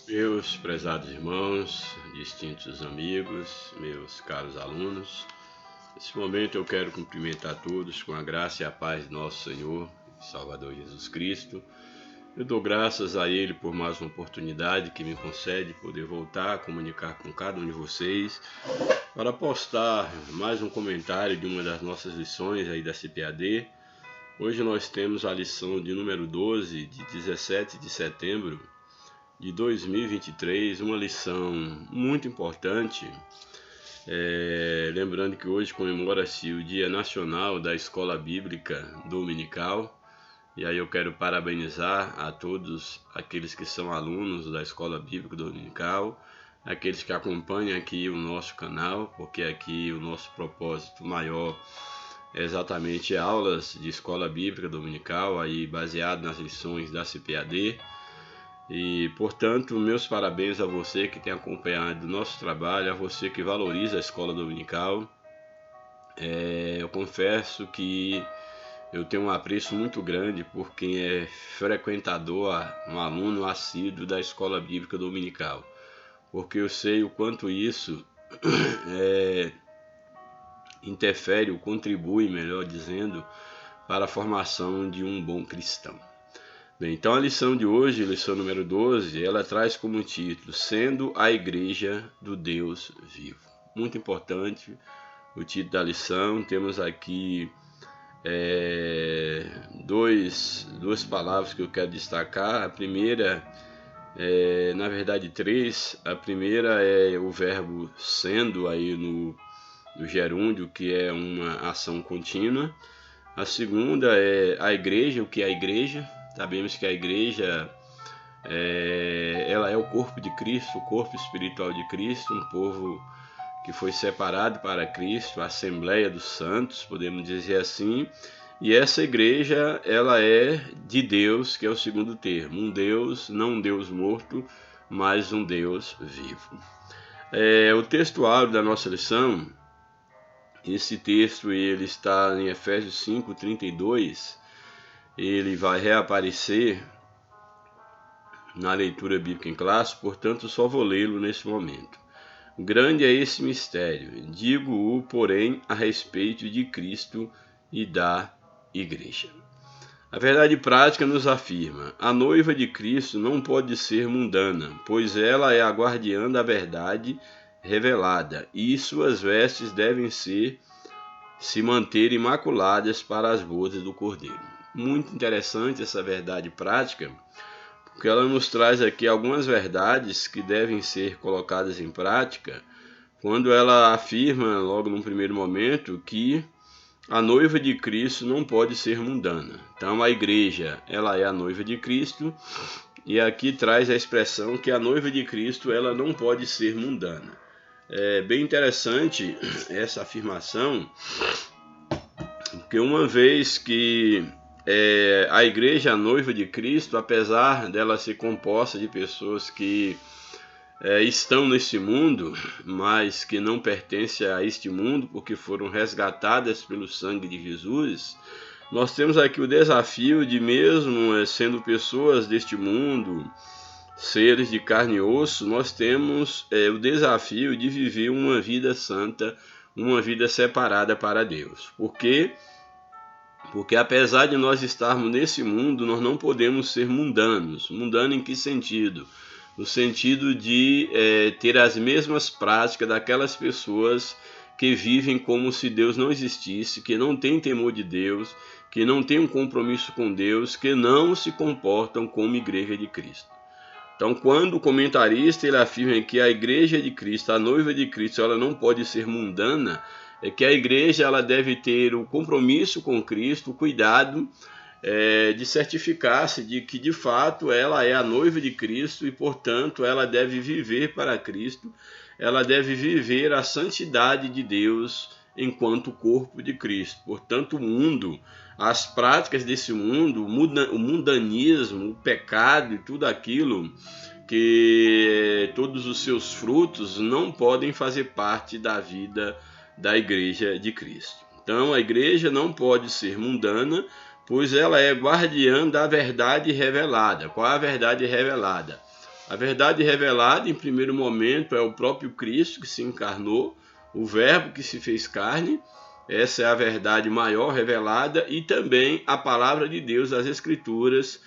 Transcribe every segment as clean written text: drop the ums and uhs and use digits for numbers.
Meus prezados irmãos, distintos amigos, meus caros alunos, nesse momento eu quero cumprimentar todos com a graça e a paz de nosso Senhor e Salvador Jesus Cristo. Eu dou graças a Ele por mais uma oportunidade que me concede poder voltar a comunicar com cada um de vocês para postar mais um comentário de uma das nossas lições aí da CPAD. Hoje nós temos a lição de número 12, de 17 de setembro de 2023, uma lição muito importante, lembrando que hoje comemora-se o Dia Nacional da Escola Bíblica Dominical, e aí eu quero parabenizar a todos aqueles que são alunos da Escola Bíblica Dominical, aqueles que acompanham aqui o nosso canal, porque aqui o nosso propósito maior é exatamente aulas de Escola Bíblica Dominical, aí baseado nas lições da CPAD. E, portanto, meus parabéns a você que tem acompanhado o nosso trabalho, a você que valoriza a escola dominical. Eu confesso que eu tenho um apreço muito grande por quem é frequentador, um aluno assíduo da escola bíblica dominical, porque eu sei o quanto isso interfere ou contribui, melhor dizendo, para a formação de um bom cristão. Bem, então a lição de hoje, lição número 12, ela traz como título Sendo a Igreja do Deus Vivo. Muito importante o título da lição. Temos aqui duas palavras que eu quero destacar. A primeira, na verdade três. A primeira é o verbo sendo aí no gerúndio, que é uma ação contínua. A segunda é a igreja, o que é a igreja. Sabemos que a igreja ela é o corpo de Cristo, o corpo espiritual de Cristo, um povo que foi separado para Cristo, a Assembleia dos Santos, podemos dizer assim. E essa igreja ela é de Deus, que é o segundo termo, um Deus, não um Deus morto, mas um Deus vivo. O texto áureo da nossa lição, esse texto ele está em Efésios 5:32. Ele vai reaparecer na leitura bíblica em classe, portanto só vou lê-lo nesse momento. Grande é esse mistério, digo-o, porém, a respeito de Cristo e da Igreja. A verdade prática nos afirma: a noiva de Cristo não pode ser mundana, pois ela é a guardiã da verdade revelada, e suas vestes devem se manter imaculadas para as bodas do Cordeiro. Muito interessante essa verdade prática, porque ela nos traz aqui algumas verdades que devem ser colocadas em prática quando ela afirma, logo num primeiro momento, que a noiva de Cristo não pode ser mundana. Então a igreja ela é a noiva de Cristo, e aqui traz a expressão que a noiva de Cristo ela não pode ser mundana. É bem interessante essa afirmação, porque uma vez que a igreja, a noiva de Cristo, apesar dela ser composta de pessoas que estão nesse mundo, mas que não pertencem a este mundo, porque foram resgatadas pelo sangue de Jesus, nós temos aqui o desafio de, mesmo sendo pessoas deste mundo, seres de carne e osso, nós temos o desafio de viver uma vida santa, uma vida separada para Deus. Por quê? Porque apesar de nós estarmos nesse mundo, nós não podemos ser mundanos. Mundano em que sentido? No sentido de ter as mesmas práticas daquelas pessoas que vivem como se Deus não existisse, que não têm temor de Deus, que não têm um compromisso com Deus, que não se comportam como igreja de Cristo. Então, quando o comentarista ele afirma que a igreja de Cristo, a noiva de Cristo, ela não pode ser mundana, é que a igreja ela deve ter o compromisso com Cristo, o cuidado de certificar-se de que de fato ela é a noiva de Cristo e, portanto, ela deve viver para Cristo, ela deve viver a santidade de Deus enquanto corpo de Cristo. Portanto, o mundo, as práticas desse mundo, o mundanismo, o pecado e tudo aquilo que todos os seus frutos não podem fazer parte da vida da igreja de Cristo. Então a igreja não pode ser mundana, pois ela é guardiã da verdade revelada. Qual é a verdade revelada? A verdade revelada, em primeiro momento, é o próprio Cristo que se encarnou, o Verbo que se fez carne. Essa é a verdade maior revelada, e também a palavra de Deus, as Escrituras,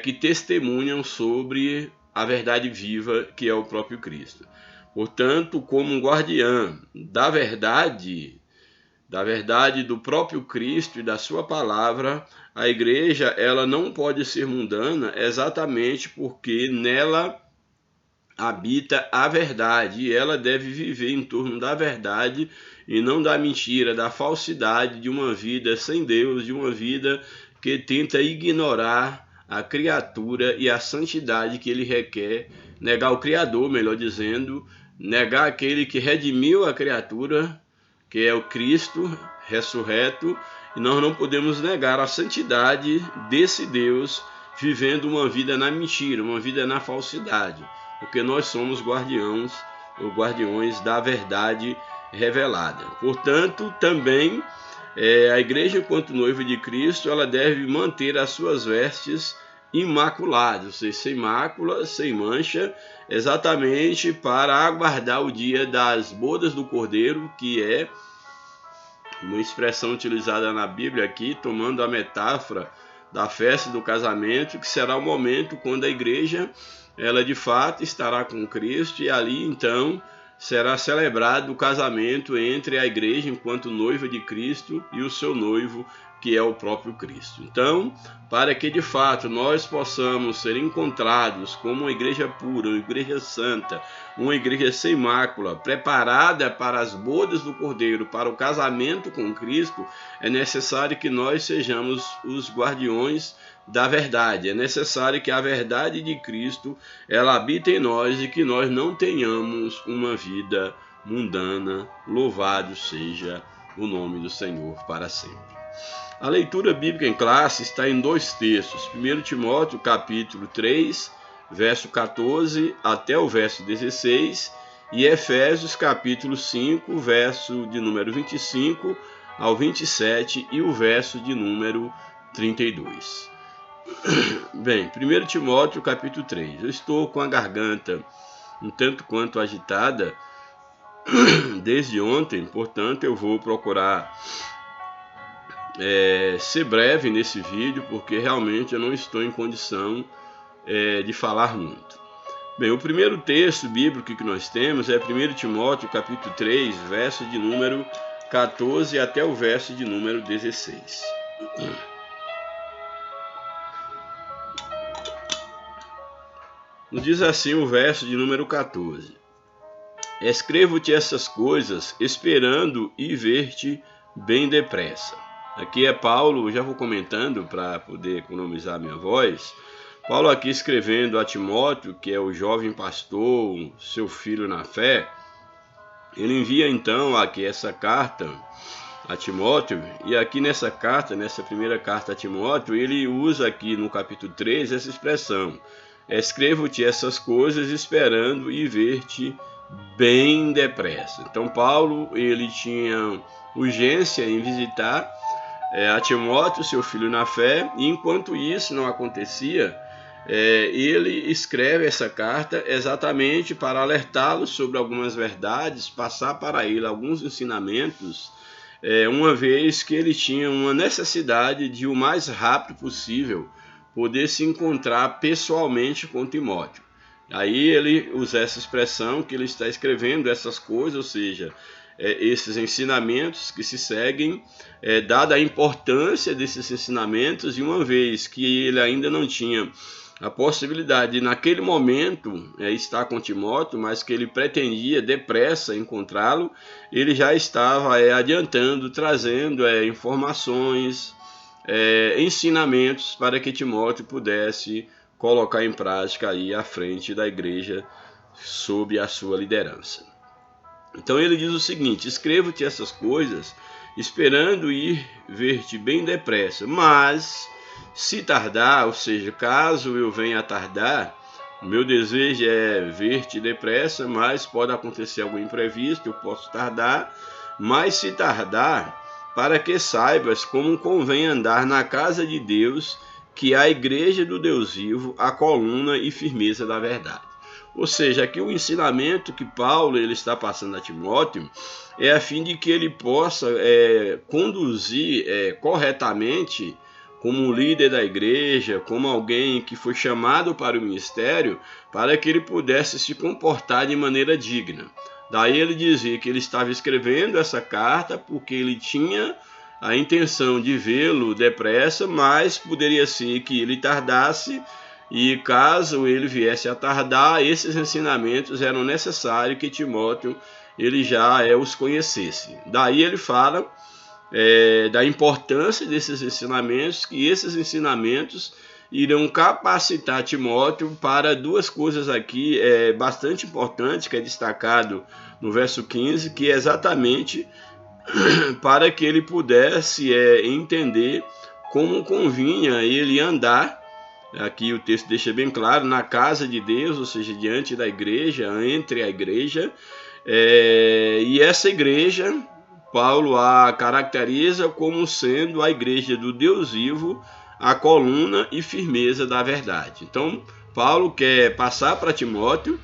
que testemunham sobre a verdade viva, que é o próprio Cristo. Portanto, como um guardião da verdade do próprio Cristo e da sua palavra, a igreja ela não pode ser mundana, exatamente porque nela habita a verdade, e ela deve viver em torno da verdade e não da mentira, da falsidade, de uma vida sem Deus, de uma vida que tenta ignorar a criatura e a santidade que ele requer, negar o Criador, melhor dizendo, negar aquele que redimiu a criatura, que é o Cristo ressurreto, e nós não podemos negar a santidade desse Deus vivendo uma vida na mentira, uma vida na falsidade, porque nós somos guardiões da verdade revelada. Portanto, também a igreja, enquanto noiva de Cristo, ela deve manter as suas vestes imaculadas, ou seja, sem mácula, sem mancha, exatamente para aguardar o dia das bodas do Cordeiro, que é uma expressão utilizada na Bíblia aqui, tomando a metáfora da festa do casamento, que será o momento quando a igreja, ela de fato estará com Cristo, e ali então será celebrado o casamento entre a igreja enquanto noiva de Cristo e o seu noivo, que é o próprio Cristo. Então, para que de fato nós possamos ser encontrados como uma igreja pura, uma igreja santa, uma igreja sem mácula, preparada para as bodas do Cordeiro, para o casamento com Cristo, é necessário que nós sejamos os guardiões da verdade. É necessário que a verdade de Cristo ela habite em nós e que nós não tenhamos uma vida mundana. Louvado seja o nome do Senhor para sempre. A leitura bíblica em classe está em dois textos. 1 Timóteo, capítulo 3, verso 14 até o verso 16, e Efésios, capítulo 5, verso de número 25 ao 27 e o verso de número 32. Bem, 1 Timóteo, capítulo 3. Eu estou com a garganta um tanto quanto agitada desde ontem, portanto eu vou procurar ser breve nesse vídeo, porque realmente eu não estou em condição de falar muito. Bem, o primeiro texto bíblico que nós temos é 1 Timóteo capítulo 3, verso de número 14 até o verso de número 16. Nos diz assim o verso de número 14: Escrevo-te essas coisas, esperando e ver-te bem depressa. Aqui é Paulo, já vou comentando para poder economizar minha voz. Paulo aqui escrevendo a Timóteo, que é o jovem pastor, seu filho na fé. Ele envia então aqui essa carta a Timóteo, e aqui nessa carta, nessa primeira carta a Timóteo, ele usa aqui no capítulo 3 essa expressão: escrevo-te essas coisas esperando e ver-te bem depressa. Então Paulo, ele tinha urgência em visitar a Timóteo, seu filho na fé, e enquanto isso não acontecia, ele escreve essa carta exatamente para alertá-lo sobre algumas verdades, passar para ele alguns ensinamentos, uma vez que ele tinha uma necessidade de o mais rápido possível poder se encontrar pessoalmente com Timóteo. Aí ele usa essa expressão que ele está escrevendo essas coisas, ou seja, esses ensinamentos que se seguem, dada a importância desses ensinamentos, e uma vez que ele ainda não tinha a possibilidade de, naquele momento, estar com Timóteo, mas que ele pretendia depressa encontrá-lo, ele já estava adiantando, trazendo informações, ensinamentos para que Timóteo pudesse colocar em prática aí à frente da igreja sob a sua liderança. Então ele diz o seguinte: escrevo-te essas coisas esperando ir ver-te bem depressa, mas se tardar, ou seja, caso eu venha a tardar, o meu desejo é ver-te depressa, mas pode acontecer algum imprevisto, eu posso tardar, mas se tardar, para que saibas como convém andar na casa de Deus, que a igreja do Deus vivo, a coluna e firmeza da verdade. Ou seja, aqui o ensinamento que Paulo ele está passando a Timóteo é a fim de que ele possa conduzir corretamente, como líder da igreja, como alguém que foi chamado para o ministério, para que ele pudesse se comportar de maneira digna. Daí ele dizia que ele estava escrevendo essa carta porque ele tinha a intenção de vê-lo depressa, mas poderia ser que ele tardasse, e caso ele viesse a tardar, esses ensinamentos eram necessários que Timóteo ele já os conhecesse. Daí ele fala da importância desses ensinamentos, que esses ensinamentos irão capacitar Timóteo para duas coisas aqui bastante importantes, que é destacado no verso 15, que é exatamente para que ele pudesse entender como convinha ele andar, aqui o texto deixa bem claro, na casa de Deus, ou seja, diante da igreja, entre a igreja, e essa igreja Paulo a caracteriza como sendo a igreja do Deus vivo, a coluna e firmeza da verdade. Então, Paulo quer passar para Timóteo.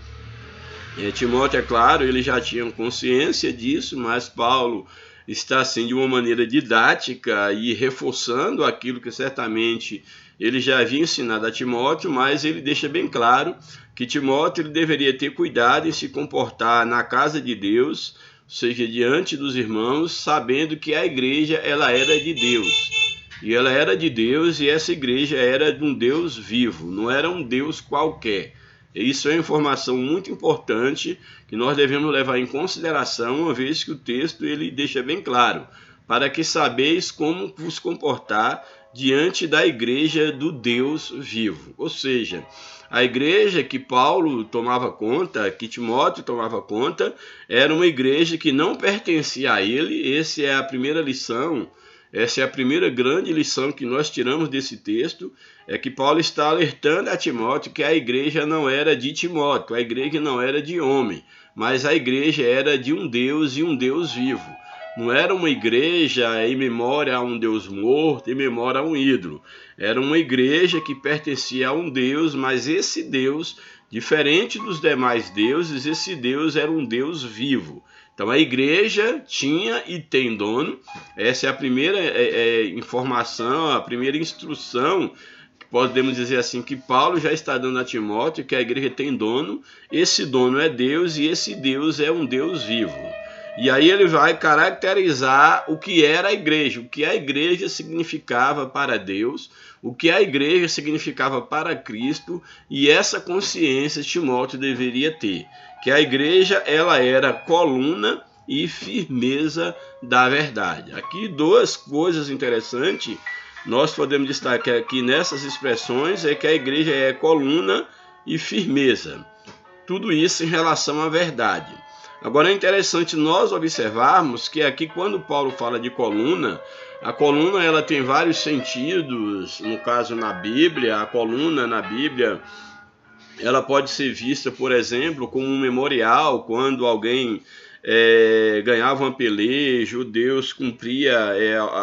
Timóteo, é claro, ele já tinha consciência disso, mas Paulo está assim de uma maneira didática e reforçando aquilo que certamente ele já havia ensinado a Timóteo, mas ele deixa bem claro que Timóteo ele deveria ter cuidado em se comportar na casa de Deus, ou seja, diante dos irmãos, sabendo que a igreja ela era de Deus. E ela era de Deus, e essa igreja era de um Deus vivo, não era um Deus qualquer. E isso é uma informação muito importante que nós devemos levar em consideração, uma vez que o texto ele deixa bem claro, para que sabeis como vos comportar diante da igreja do Deus vivo. Ou seja, a igreja que Paulo tomava conta, que Timóteo tomava conta, era uma igreja que não pertencia a ele. Essa é a primeira lição, essa é a primeira grande lição que nós tiramos desse texto, é que Paulo está alertando a Timóteo que a igreja não era de Timóteo, a igreja não era de homem, mas a igreja era de um Deus e um Deus vivo. Não era uma igreja em memória a um Deus morto, em memória a um ídolo. Era uma igreja que pertencia a um Deus, mas esse Deus, diferente dos demais deuses, esse Deus era um Deus vivo. Então a igreja tinha e tem dono. Essa é a primeira informação, a primeira instrução, podemos dizer assim, que Paulo já está dando a Timóteo, que a igreja tem dono. Esse dono é Deus e esse Deus é um Deus vivo. E aí ele vai caracterizar o que era a igreja, o que a igreja significava para Deus, o que a igreja significava para Cristo, e essa consciência Timóteo deveria ter, que a igreja ela era coluna e firmeza da verdade. Aqui duas coisas interessantes nós podemos destacar aqui nessas expressões, é que a igreja é coluna e firmeza. Tudo isso em relação à verdade. Agora é interessante nós observarmos que aqui quando Paulo fala de coluna, a coluna ela tem vários sentidos. No caso na Bíblia, a coluna na Bíblia ela pode ser vista, por exemplo, como um memorial, quando alguém ganhava uma peleja, Deus cumpria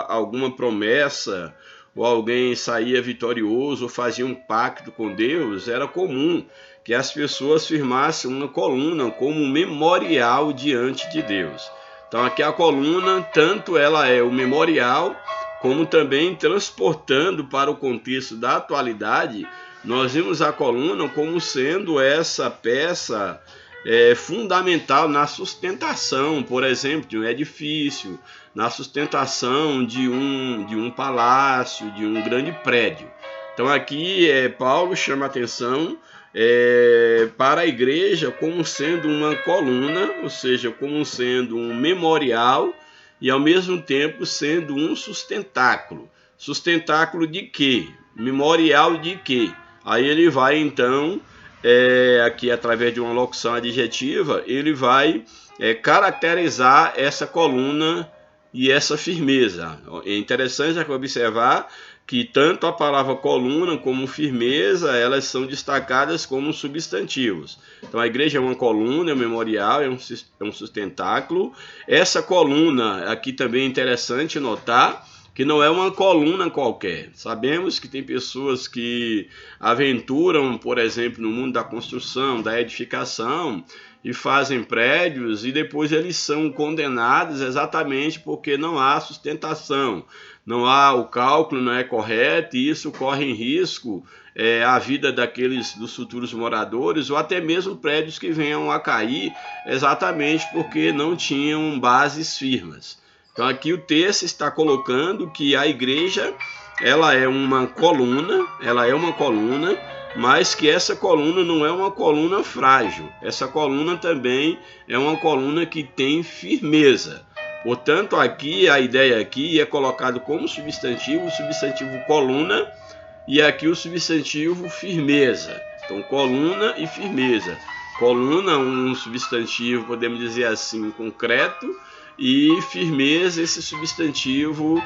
alguma promessa, ou alguém saía vitorioso, ou fazia um pacto com Deus. Era comum que as pessoas firmassem uma coluna como um memorial diante de Deus. Então aqui a coluna, tanto ela é o memorial, como também transportando para o contexto da atualidade, nós vimos a coluna como sendo essa peça fundamental na sustentação, por exemplo, de um edifício, na sustentação de um palácio, de um grande prédio. Então aqui Paulo chama a atenção para a igreja como sendo uma coluna, ou seja, como sendo um memorial e ao mesmo tempo sendo um sustentáculo. Sustentáculo de quê? Memorial de quê? Aí ele vai então, aqui através de uma locução adjetiva, ele vai caracterizar essa coluna e essa firmeza. É interessante observar que tanto a palavra coluna como firmeza, elas são destacadas como substantivos. Então a igreja é uma coluna, é um memorial, é um sustentáculo. Essa coluna, aqui também é interessante notar que não é uma coluna qualquer. Sabemos que tem pessoas que aventuram, por exemplo, no mundo da construção, da edificação, e fazem prédios e depois eles são condenados exatamente porque não há sustentação, não há o cálculo, não é correto, e isso corre em risco a vida dos futuros moradores, ou até mesmo prédios que venham a cair exatamente porque não tinham bases firmes. Então aqui o texto está colocando que a igreja ela é uma coluna, mas que essa coluna não é uma coluna frágil. Essa coluna também é uma coluna que tem firmeza. Portanto, aqui a ideia aqui é colocado como substantivo o substantivo coluna e aqui o substantivo firmeza. Então, coluna e firmeza. Coluna, um substantivo, podemos dizer assim, concreto, e firmeza, esse substantivo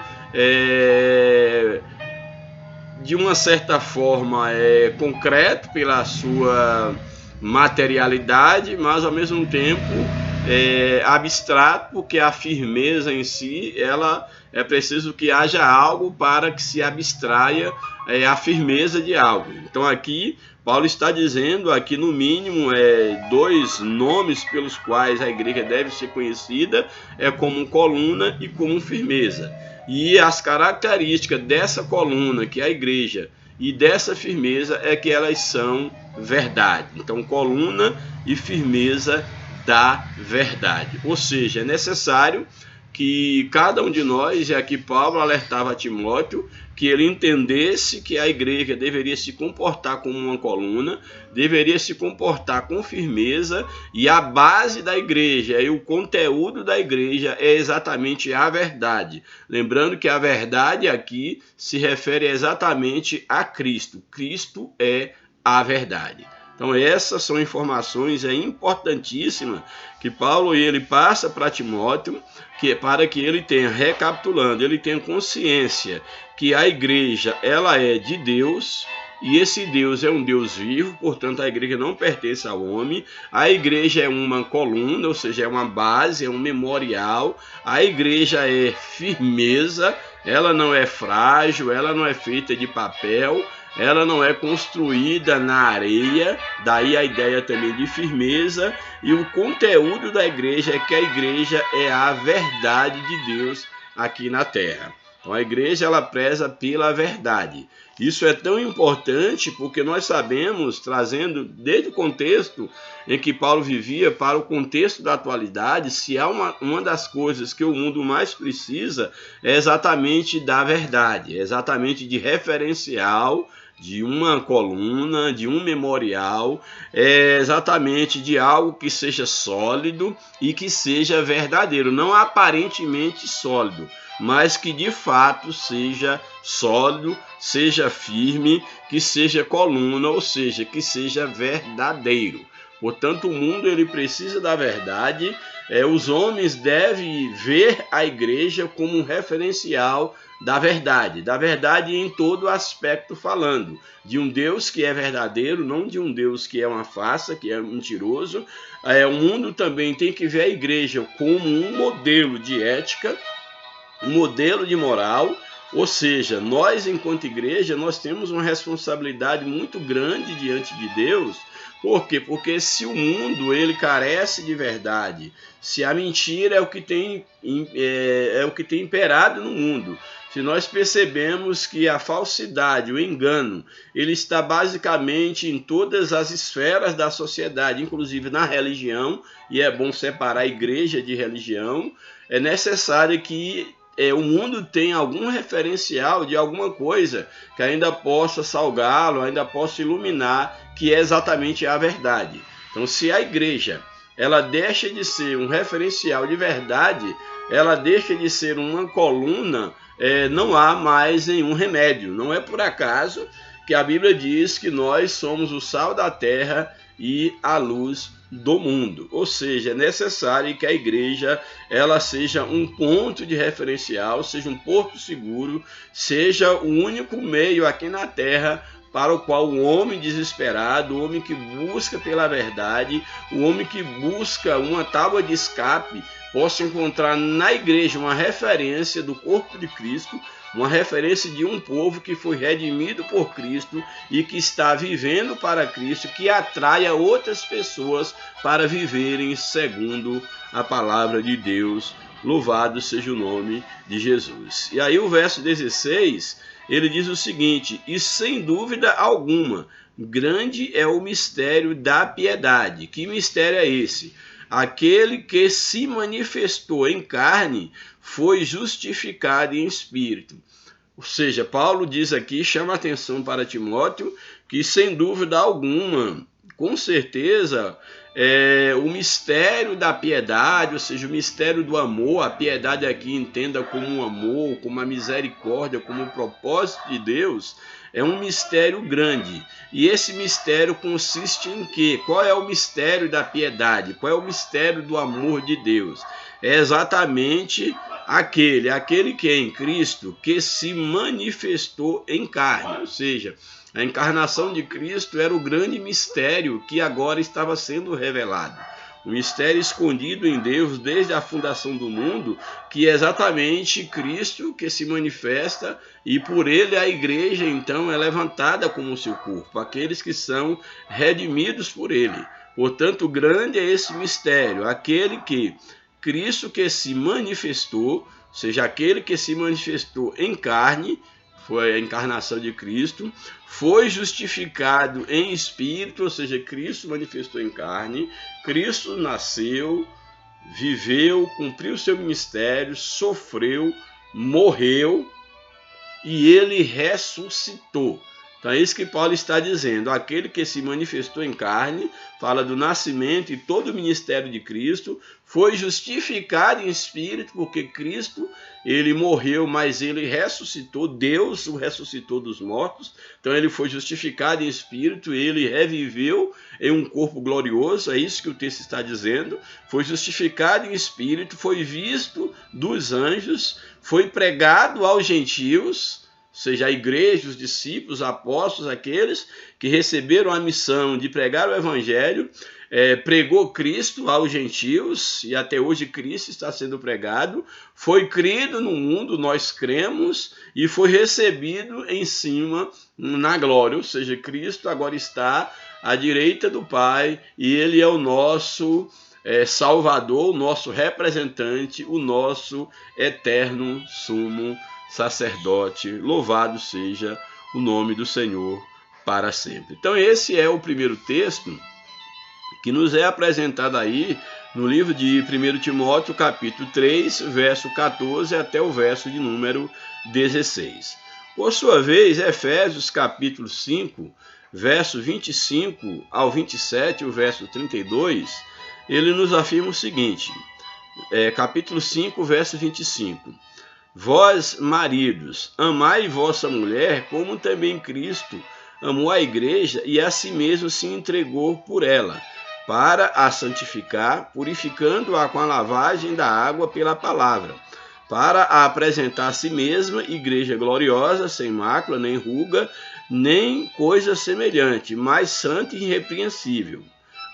de uma certa forma é concreto pela sua materialidade, mas ao mesmo tempo abstrato, porque a firmeza em si, ela é preciso que haja algo para que se abstraia a firmeza de algo. Então aqui Paulo está dizendo aqui no mínimo dois nomes pelos quais a igreja deve ser conhecida, como coluna e como firmeza. E as características dessa coluna, que é a igreja, e dessa firmeza é que elas são verdade. Então, coluna e firmeza da verdade. Ou seja, é necessário que cada um de nós, e aqui Paulo alertava a Timóteo, que ele entendesse que a igreja deveria se comportar como uma coluna, deveria se comportar com firmeza, e a base da igreja e o conteúdo da igreja é exatamente a verdade. Lembrando que a verdade aqui se refere exatamente a Cristo. Cristo é a verdade. Então essas são informações importantíssimas que Paulo ele passa para Timóteo, para que ele tenha, recapitulando, ele tenha consciência que a igreja ela é de Deus, e esse Deus é um Deus vivo, portanto a igreja não pertence ao homem, a igreja é uma coluna, ou seja, é uma base, é um memorial, a igreja é firmeza, ela não é frágil, ela não é feita de papel, ela não é construída na areia, daí a ideia também de firmeza, e o conteúdo da igreja é que a igreja é a verdade de Deus aqui na terra. Então a igreja ela preza pela verdade. Isso é tão importante porque nós sabemos, trazendo desde o contexto em que Paulo vivia para o contexto da atualidade, se há uma das coisas que o mundo mais precisa é exatamente da verdade, é exatamente de referencial, de uma coluna, de um memorial, exatamente de algo que seja sólido e que seja verdadeiro, não aparentemente sólido, mas que de fato seja sólido, seja firme, que seja coluna, ou seja, que seja verdadeiro. Portanto, o mundo ele precisa da verdade, os homens devem ver a igreja como um referencial da verdade em todo aspecto falando, de um Deus que é verdadeiro, não de um Deus que é uma farsa, que é mentiroso. O mundo também tem que ver a igreja como um modelo de ética, um modelo de moral, ou seja, nós enquanto igreja, nós temos uma responsabilidade muito grande diante de Deus. Por quê? Porque se o mundo ele carece de verdade, se a mentira é o que tem imperado no mundo, se nós percebemos que a falsidade, o engano, ele está basicamente em todas as esferas da sociedade, inclusive na religião, e é bom separar a igreja de religião, é necessário que o mundo tenha algum referencial de alguma coisa que ainda possa salgá-lo, ainda possa iluminar, que é exatamente a verdade. Então, se a igreja ela deixa de ser um referencial de verdade, ela deixa de ser uma coluna, não há mais nenhum remédio. Não é por acaso que a Bíblia diz que nós somos o sal da terra e a luz do mundo. Ou seja, é necessário que a igreja ela seja um ponto de referencial, seja um porto seguro, seja o único meio aqui na terra para o qual o homem desesperado, o homem que busca pela verdade, o homem que busca uma tábua de escape, possa encontrar na igreja uma referência do corpo de Cristo, uma referência de um povo que foi redimido por Cristo e que está vivendo para Cristo, que atrai outras pessoas para viverem segundo a palavra de Deus. Louvado seja o nome de Jesus. E aí o verso 16, ele diz o seguinte: e sem dúvida alguma, grande é o mistério da piedade. Que mistério é esse? Aquele que se manifestou em carne foi justificado em espírito. Ou seja, Paulo diz aqui, chama a atenção para Timóteo, que sem dúvida alguma, com certeza, o mistério da piedade, ou seja, o mistério do amor, a piedade aqui entenda como um amor, como a misericórdia, como o propósito de Deus, é um mistério grande. E esse mistério consiste em quê? Qual é o mistério da piedade? Qual é o mistério do amor de Deus? É exatamente aquele que é em Cristo, que se manifestou em carne, ou seja, a encarnação de Cristo era o grande mistério que agora estava sendo revelado. Um mistério escondido em Deus desde a fundação do mundo, que é exatamente Cristo que se manifesta e por ele a igreja então é levantada como seu corpo, aqueles que são redimidos por ele. Portanto, grande é esse mistério, aquele que Cristo que se manifestou, ou seja, aquele que se manifestou em carne, foi a encarnação de Cristo, foi justificado em espírito, ou seja, Cristo manifestou em carne, Cristo nasceu, viveu, cumpriu seu ministério, sofreu, morreu e ele ressuscitou. Então é isso que Paulo está dizendo, aquele que se manifestou em carne, fala do nascimento e todo o ministério de Cristo, foi justificado em espírito, porque Cristo, ele morreu, mas ele ressuscitou, Deus o ressuscitou dos mortos, então ele foi justificado em espírito, ele reviveu em um corpo glorioso, é isso que o texto está dizendo, foi justificado em espírito, foi visto dos anjos, foi pregado aos gentios, ou seja, a igreja, os discípulos, apóstolos, aqueles que receberam a missão de pregar o evangelho, pregou Cristo aos gentios, e até hoje Cristo está sendo pregado, foi crido no mundo, nós cremos, e foi recebido em cima na glória, ou seja, Cristo agora está à direita do Pai, e ele é o nosso Salvador, o nosso representante, o nosso eterno sumo sacerdote. Louvado seja o nome do Senhor para sempre. Então esse é o primeiro texto que nos é apresentado aí no livro de 1 Timóteo, capítulo 3, verso 14 até o verso de número 16. Por sua vez, Efésios, capítulo 5, verso 25 ao 27, o verso 32, ele nos afirma o seguinte, capítulo 5, verso 25. Vós, maridos, amai vossa mulher, como também Cristo amou a igreja e a si mesmo se entregou por ela, para a santificar, purificando-a com a lavagem da água pela palavra, para a apresentar a si mesma igreja gloriosa, sem mácula, nem ruga, nem coisa semelhante, mas santa e irrepreensível.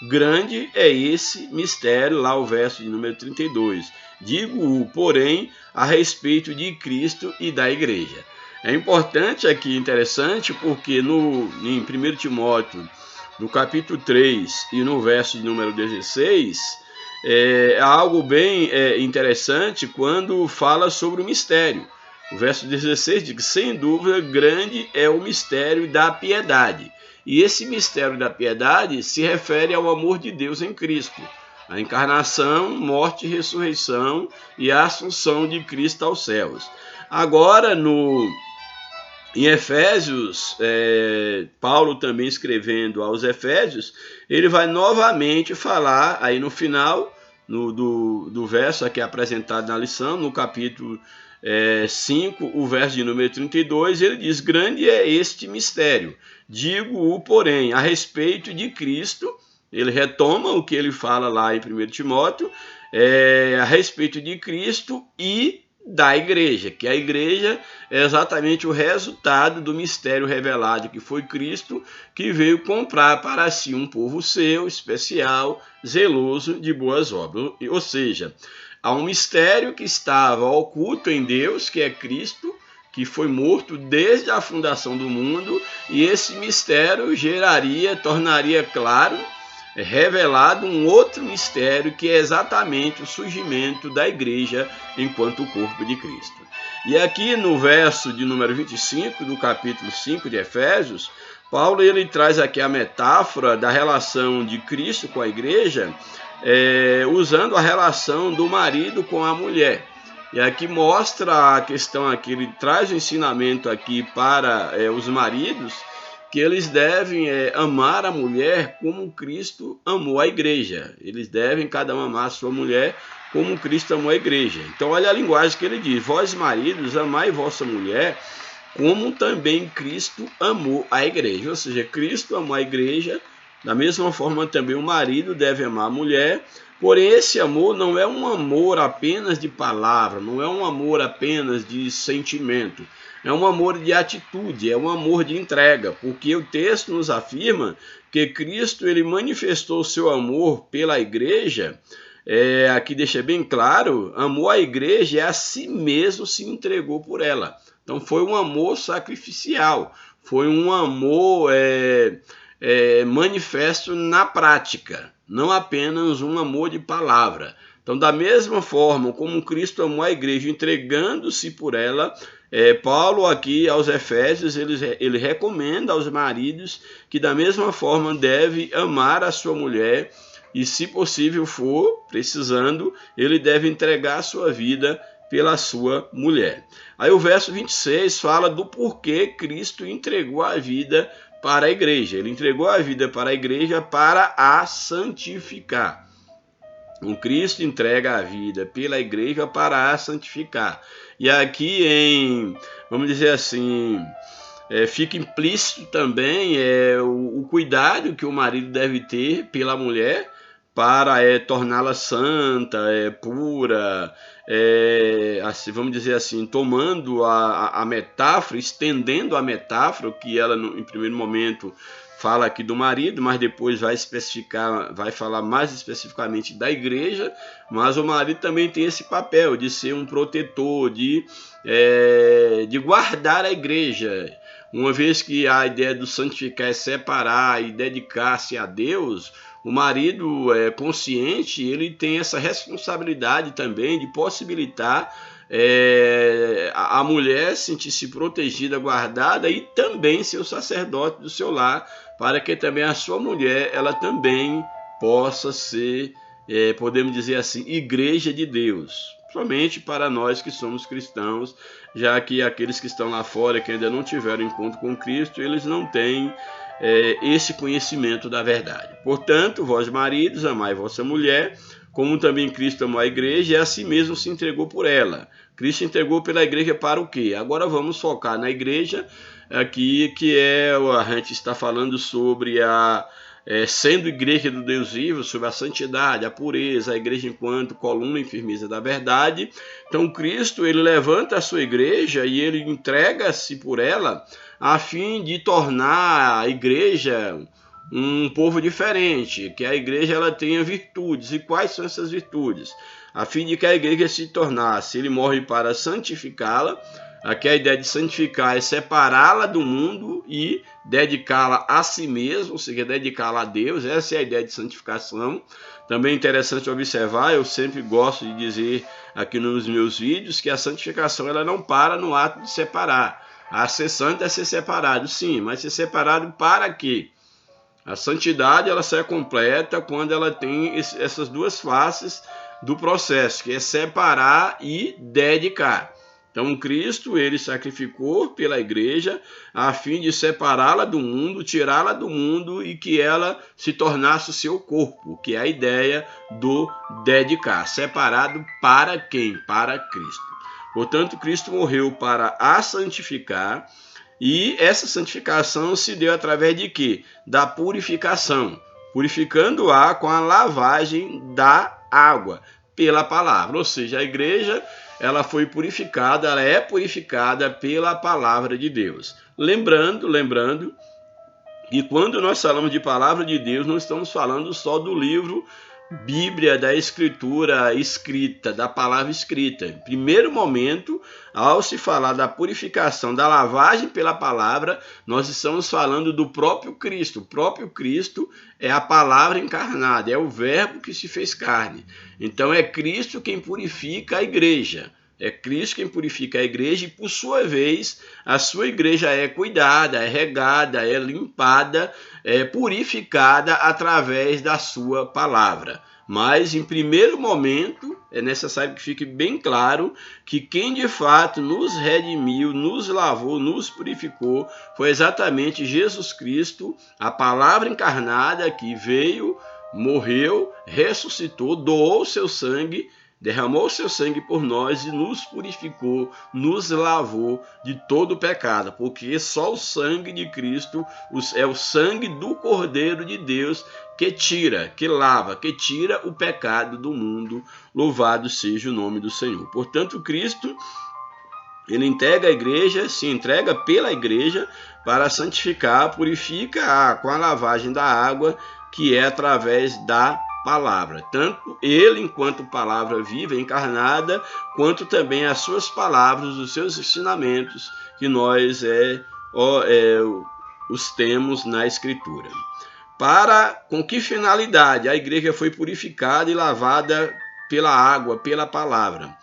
Grande é esse mistério, lá o verso de número 32. Digo-o, porém, a respeito de Cristo e da igreja. É importante aqui, interessante, porque em 1 Timóteo, no capítulo 3 e no verso de número 16, é algo bem interessante quando fala sobre o mistério. O verso 16 diz que, sem dúvida, grande é o mistério da piedade. E esse mistério da piedade se refere ao amor de Deus em Cristo. A encarnação, morte e ressurreição e a assunção de Cristo aos céus. Agora, em Efésios, Paulo também escrevendo aos Efésios, ele vai novamente falar, aí no final do verso aqui apresentado na lição, no capítulo 5, o verso de número 32, ele diz, grande é este mistério, digo-o, porém, a respeito de Cristo. Ele retoma o que ele fala lá em 1 Timóteo, a respeito de Cristo e da igreja, que a igreja é exatamente o resultado do mistério revelado, que foi Cristo que veio comprar para si um povo seu, especial, zeloso de boas obras. Ou seja, há um mistério que estava oculto em Deus, que é Cristo, que foi morto desde a fundação do mundo, e esse mistério tornaria claro, revelado um outro mistério, que é exatamente o surgimento da igreja enquanto corpo de Cristo. E aqui no verso de número 25 do capítulo 5 de Efésios, Paulo ele traz aqui a metáfora da relação de Cristo com a igreja, usando a relação do marido com a mulher. E aqui mostra a questão, aqui ele traz o ensinamento aqui para os maridos, que eles devem amar a mulher como Cristo amou a igreja. Eles devem cada um amar a sua mulher como Cristo amou a igreja. Então olha a linguagem que ele diz: vós maridos, amai vossa mulher como também Cristo amou a igreja. Ou seja, Cristo amou a igreja, da mesma forma também o marido deve amar a mulher. Porém, esse amor não é um amor apenas de palavra, não é um amor apenas de sentimento, é um amor de atitude, é um amor de entrega, porque o texto nos afirma que Cristo ele manifestou o seu amor pela igreja, aqui deixa bem claro, amou a igreja e a si mesmo se entregou por ela. Então foi um amor sacrificial, foi um amor manifesto na prática, não apenas um amor de palavra. Então, da mesma forma como Cristo amou a igreja, entregando-se por ela, Paulo aqui aos Efésios, ele recomenda aos maridos que da mesma forma deve amar a sua mulher e, se possível for, precisando, ele deve entregar a sua vida pela sua mulher. Aí o verso 26 fala do porquê Cristo entregou a vida para a igreja. Ele entregou a vida para a igreja para a santificar. O Cristo entrega a vida pela igreja para a santificar. E aqui vamos dizer assim, fica implícito também o cuidado que o marido deve ter pela mulher para torná-la santa, pura, assim, vamos dizer assim, tomando a metáfora, estendendo a metáfora, que ela em primeiro momento fala aqui do marido, mas depois vai falar mais especificamente da igreja, mas o marido também tem esse papel de ser um protetor, de guardar a igreja. Uma vez que a ideia do santificar é separar e dedicar-se a Deus, o marido consciente, ele tem essa responsabilidade também de possibilitar a mulher sentir-se protegida, guardada, e também ser o sacerdote do seu lar, para que também a sua mulher, ela também possa ser, podemos dizer assim, igreja de Deus. Somente para nós que somos cristãos, já que aqueles que estão lá fora, que ainda não tiveram encontro com Cristo, eles não têm esse conhecimento da verdade. Portanto, vós maridos, amai vossa mulher, como também Cristo amou a igreja e a si mesmo se entregou por ela. Cristo entregou pela igreja para o quê? Agora vamos focar na igreja, aqui que a gente está falando sobre sendo igreja do Deus vivo, sobre a santidade, a pureza, a igreja enquanto coluna e firmeza da verdade. Então Cristo ele levanta a sua igreja e ele entrega-se por ela a fim de tornar a igreja um povo diferente, que a igreja ela tenha virtudes. E quais são essas virtudes? A fim de que a igreja se tornasse, ele morre para santificá-la. Aqui a ideia de santificar é separá-la do mundo e dedicá-la a si mesmo, ou seja, dedicá-la a Deus. Essa é a ideia de santificação. Também é interessante observar, eu sempre gosto de dizer aqui nos meus vídeos, que a santificação ela não para no ato de separar. A ser santo é ser separado, sim, mas ser separado para quê? A santidade ela só é completa quando ela tem essas duas faces do processo, que é separar e dedicar. Então Cristo ele sacrificou pela igreja a fim de separá-la do mundo, tirá-la do mundo e que ela se tornasse o seu corpo, que é a ideia do dedicar, separado para quem? Para Cristo. Portanto, Cristo morreu para a santificar, e essa santificação se deu através de quê? Da purificação, purificando-a com a lavagem da água, pela palavra. Ou seja, a igreja ela foi purificada, ela é purificada pela palavra de Deus. Lembrando que quando nós falamos de palavra de Deus, não estamos falando só do livro Bíblia, da Escritura escrita, da palavra escrita. Em primeiro momento, ao se falar da purificação, da lavagem pela palavra, nós estamos falando do próprio Cristo. O próprio Cristo é a palavra encarnada, é o verbo que se fez carne. Então é Cristo quem purifica a igreja. É Cristo quem purifica a igreja e, por sua vez, a sua igreja é cuidada, é regada, é limpada, é purificada através da sua palavra. Mas, em primeiro momento, é necessário que fique bem claro que quem de fato nos redimiu, nos lavou, nos purificou, foi exatamente Jesus Cristo, a palavra encarnada que veio, morreu, ressuscitou, doou seu sangue, derramou seu sangue por nós e nos purificou, nos lavou de todo o pecado, porque só o sangue de Cristo é o sangue do Cordeiro de Deus que tira, que lava, que tira o pecado do mundo. Louvado seja o nome do Senhor. Portanto, Cristo, ele entrega a igreja, se entrega pela igreja para santificar, purificar com a lavagem da água, que é através da palavra. Tanto ele, enquanto palavra viva, encarnada, quanto também as suas palavras, os seus ensinamentos, que nós os temos na Escritura. Com que finalidade a igreja foi purificada e lavada pela água, pela palavra?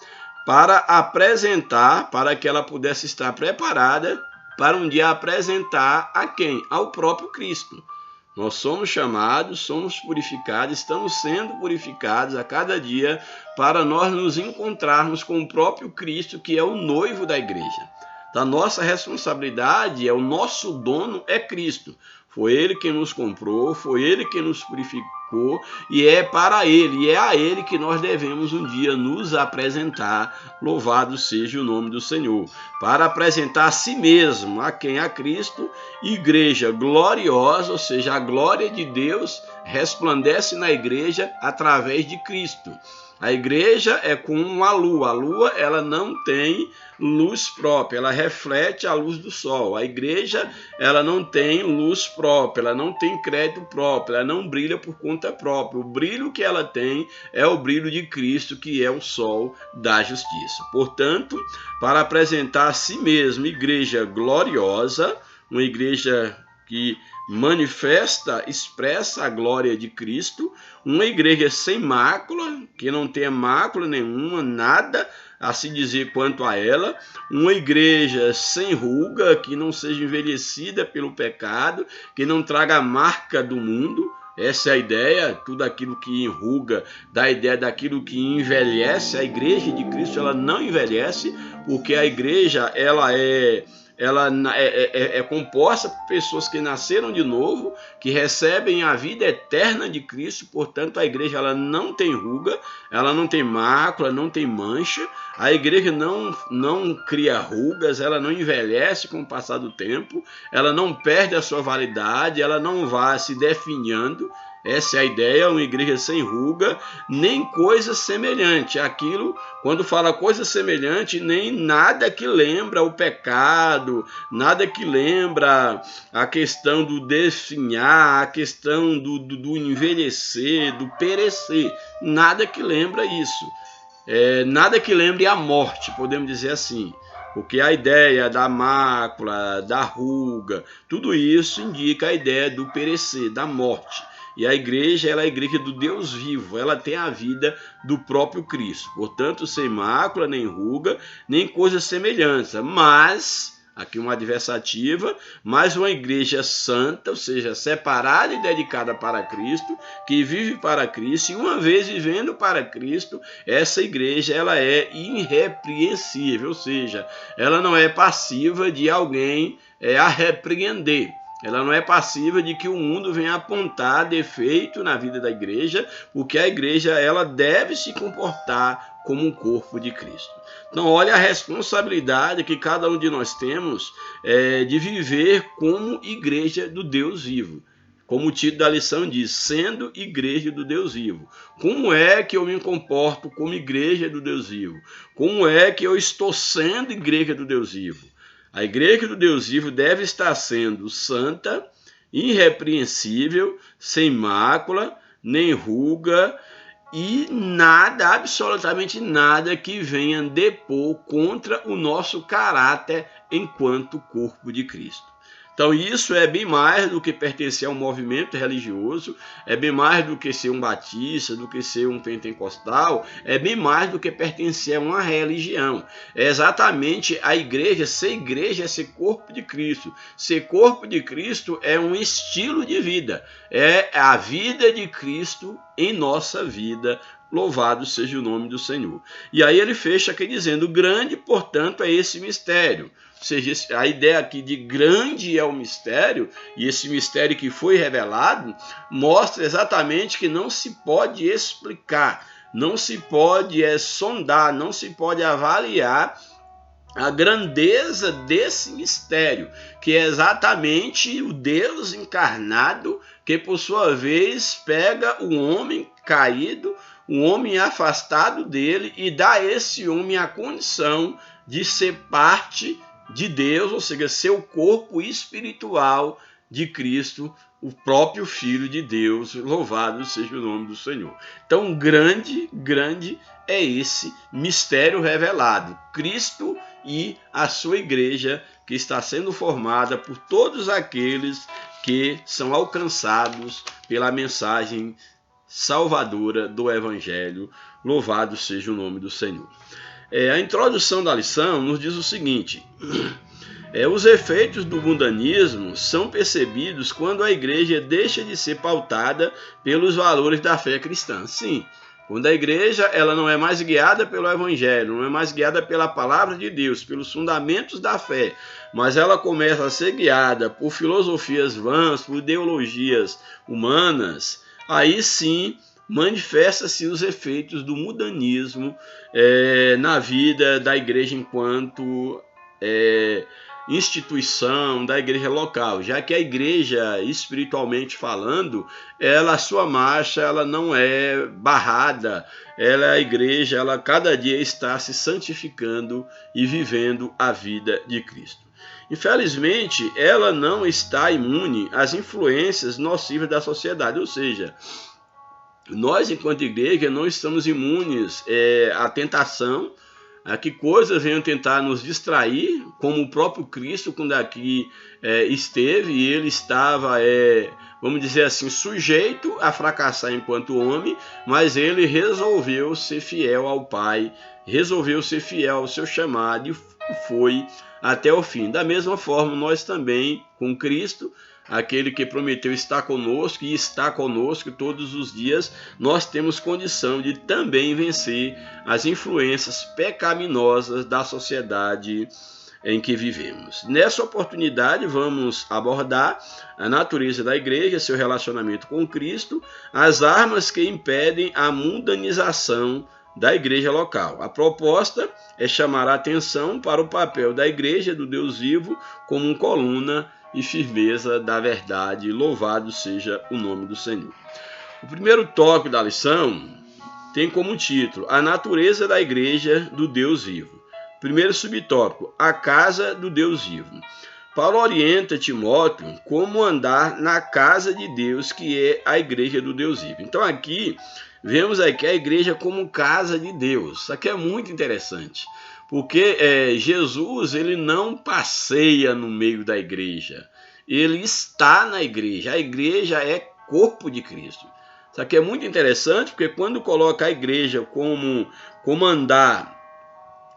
Para apresentar, para que ela pudesse estar preparada para um dia apresentar a quem? Ao próprio Cristo. Nós somos chamados, somos purificados, estamos sendo purificados a cada dia para nós nos encontrarmos com o próprio Cristo, que é o noivo da igreja. Da nossa responsabilidade, o nosso dono é Cristo. Foi Ele quem nos comprou, foi Ele quem nos purificou e é para Ele, e é a Ele que nós devemos um dia nos apresentar. Louvado seja o nome do Senhor. Para apresentar a si mesmo, a quem? A Cristo, igreja gloriosa, ou seja, a glória de Deus resplandece na igreja através de Cristo. A igreja é como uma lua. A lua, ela não tem luz própria, ela reflete a luz do sol. A igreja, ela não tem luz própria, ela não tem crédito próprio, ela não brilha por conta própria. O brilho que ela tem é o brilho de Cristo, que é o sol da justiça. Portanto, para apresentar a si mesmo igreja gloriosa, uma igreja que manifesta, expressa a glória de Cristo, uma igreja sem mácula, que não tenha mácula nenhuma, nada a se dizer quanto a ela, uma igreja sem ruga, que não seja envelhecida pelo pecado, que não traga a marca do mundo. Essa é a ideia, tudo aquilo que enruga, dá a ideia daquilo que envelhece. A igreja de Cristo, ela não envelhece, porque a igreja, ela é composta por pessoas que nasceram de novo, que recebem a vida eterna de Cristo. Portanto, a igreja, ela não tem ruga, ela não tem mácula, não tem mancha. A igreja não cria rugas, ela não envelhece com o passar do tempo, ela não perde a sua validade, ela não vai se definhando. Essa é a ideia, uma igreja sem ruga, nem coisa semelhante. Aquilo, quando fala coisa semelhante, nem nada que lembra o pecado, nada que lembra a questão do definhar, a questão do envelhecer, do perecer. Nada que lembra isso. Nada que lembre a morte, podemos dizer assim. Porque a ideia da mácula, da ruga, tudo isso indica a ideia do perecer, da morte. E a igreja, ela é a igreja do Deus vivo, ela tem a vida do próprio Cristo. Portanto, sem mácula, nem ruga, nem coisa semelhante. Mas, aqui uma adversativa, mas uma igreja santa, ou seja, separada e dedicada para Cristo, que vive para Cristo, e uma vez vivendo para Cristo, essa igreja, ela é irrepreensível, ou seja, ela não é passiva de alguém a repreender. Ela não é passiva de que o mundo venha apontar defeito na vida da igreja, porque a igreja, ela deve se comportar como um corpo de Cristo. Então, olha a responsabilidade que cada um de nós temos de viver como igreja do Deus vivo. Como o título da lição diz, sendo igreja do Deus vivo. Como é que eu me comporto como igreja do Deus vivo? Como é que eu estou sendo igreja do Deus vivo? A igreja do Deus vivo deve estar sendo santa, irrepreensível, sem mácula, nem ruga, e nada, absolutamente nada que venha depor contra o nosso caráter enquanto corpo de Cristo. Então isso é bem mais do que pertencer a um movimento religioso, é bem mais do que ser um batista, do que ser um pentecostal, é bem mais do que pertencer a uma religião. É exatamente a igreja é ser corpo de Cristo. Ser corpo de Cristo é um estilo de vida, é a vida de Cristo em nossa vida. Louvado seja o nome do Senhor. E aí ele fecha aqui dizendo, grande, portanto, é esse mistério. Ou seja, a ideia aqui de grande é o mistério, e esse mistério que foi revelado, mostra exatamente que não se pode explicar, não se pode sondar, não se pode avaliar a grandeza desse mistério, que é exatamente o Deus encarnado, que por sua vez pega o homem caído, o homem afastado dele, e dá a esse homem a condição de ser parte de Deus, ou seja, ser o corpo espiritual de Cristo, o próprio Filho de Deus, louvado seja o nome do Senhor. Então, grande é esse mistério revelado, Cristo e a sua igreja, que está sendo formada por todos aqueles que são alcançados pela mensagem salvadora do Evangelho, louvado seja o nome do Senhor. A introdução da lição nos diz o seguinte, os efeitos do mundanismo são percebidos quando a igreja deixa de ser pautada pelos valores da fé cristã. Sim, quando a igreja ela não é mais guiada pelo Evangelho, não é mais guiada pela palavra de Deus, pelos fundamentos da fé, mas ela começa a ser guiada por filosofias vãs, por ideologias humanas, aí sim manifesta-se os efeitos do mundanismo na vida da igreja enquanto instituição, da igreja local, já que a igreja, espiritualmente falando, a sua marcha ela não é barrada, a igreja ela cada dia está se santificando e vivendo a vida de Cristo. Infelizmente, ela não está imune às influências nocivas da sociedade, ou seja, nós, enquanto igreja, não estamos imunes à tentação, a que coisas venham tentar nos distrair, como o próprio Cristo, quando aqui esteve, e ele estava, vamos dizer assim, sujeito a fracassar enquanto homem, mas ele resolveu ser fiel ao Pai, resolveu ser fiel ao seu chamado e foi até o fim. Da mesma forma, nós também, com Cristo, aquele que prometeu estar conosco e está conosco todos os dias, nós temos condição de também vencer as influências pecaminosas da sociedade em que vivemos. Nessa oportunidade, vamos abordar a natureza da igreja, seu relacionamento com Cristo, as armas que impedem a mundanização da igreja local. A proposta é chamar a atenção para o papel da igreja do Deus vivo como coluna e firmeza da verdade. Louvado seja o nome do Senhor. O primeiro tópico da lição tem como título a natureza da igreja do Deus vivo. Primeiro subtópico, a casa do Deus vivo. Paulo orienta Timóteo como andar na casa de Deus, que é a igreja do Deus vivo. Então aqui, vemos aqui a igreja como casa de Deus. Isso aqui é muito interessante, porque Jesus ele não passeia no meio da igreja, ele está na igreja. A igreja é corpo de Cristo. Isso aqui é muito interessante, porque quando coloca a igreja como andar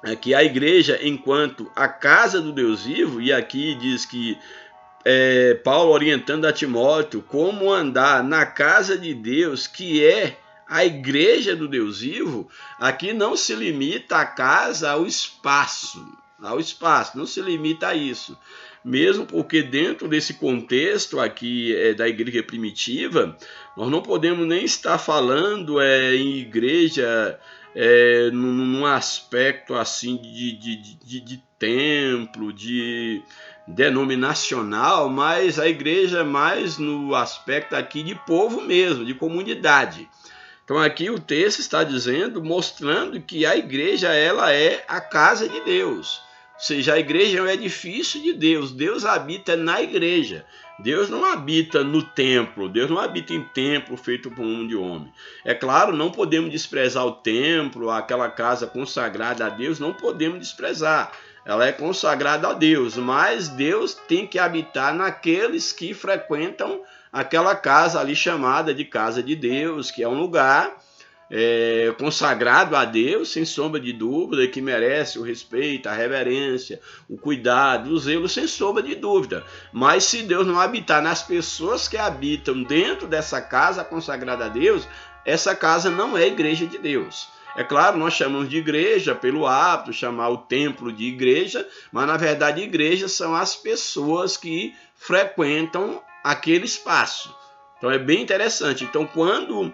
aqui a igreja enquanto a casa do Deus vivo, e aqui diz que Paulo orientando a Timóteo como andar na casa de Deus, que é a igreja do Deus vivo, aqui não se limita a casa ao espaço, não se limita a isso. Mesmo porque dentro desse contexto aqui da igreja primitiva, nós não podemos nem estar falando em igreja num aspecto assim de templo, de denominacional, mas a igreja mais no aspecto aqui de povo mesmo, de comunidade. Então aqui o texto está dizendo, mostrando que a igreja ela é a casa de Deus. Ou seja, a igreja é um edifício de Deus. Deus habita na igreja. Deus não habita no templo. Deus não habita em templo feito por um de homem. É claro, não podemos desprezar o templo, aquela casa consagrada a Deus, não podemos desprezar. Ela é consagrada a Deus, mas Deus tem que habitar naqueles que frequentam aquela casa ali chamada de casa de Deus, que é um lugar consagrado a Deus, sem sombra de dúvida, que merece o respeito, a reverência, o cuidado, o zelo, sem sombra de dúvida. Mas se Deus não habitar nas pessoas que habitam dentro dessa casa consagrada a Deus, essa casa não é igreja de Deus. É claro, nós chamamos de igreja pelo hábito, chamar o templo de igreja, mas na verdade igreja são as pessoas que frequentam aquele espaço. Então é bem interessante. Então quando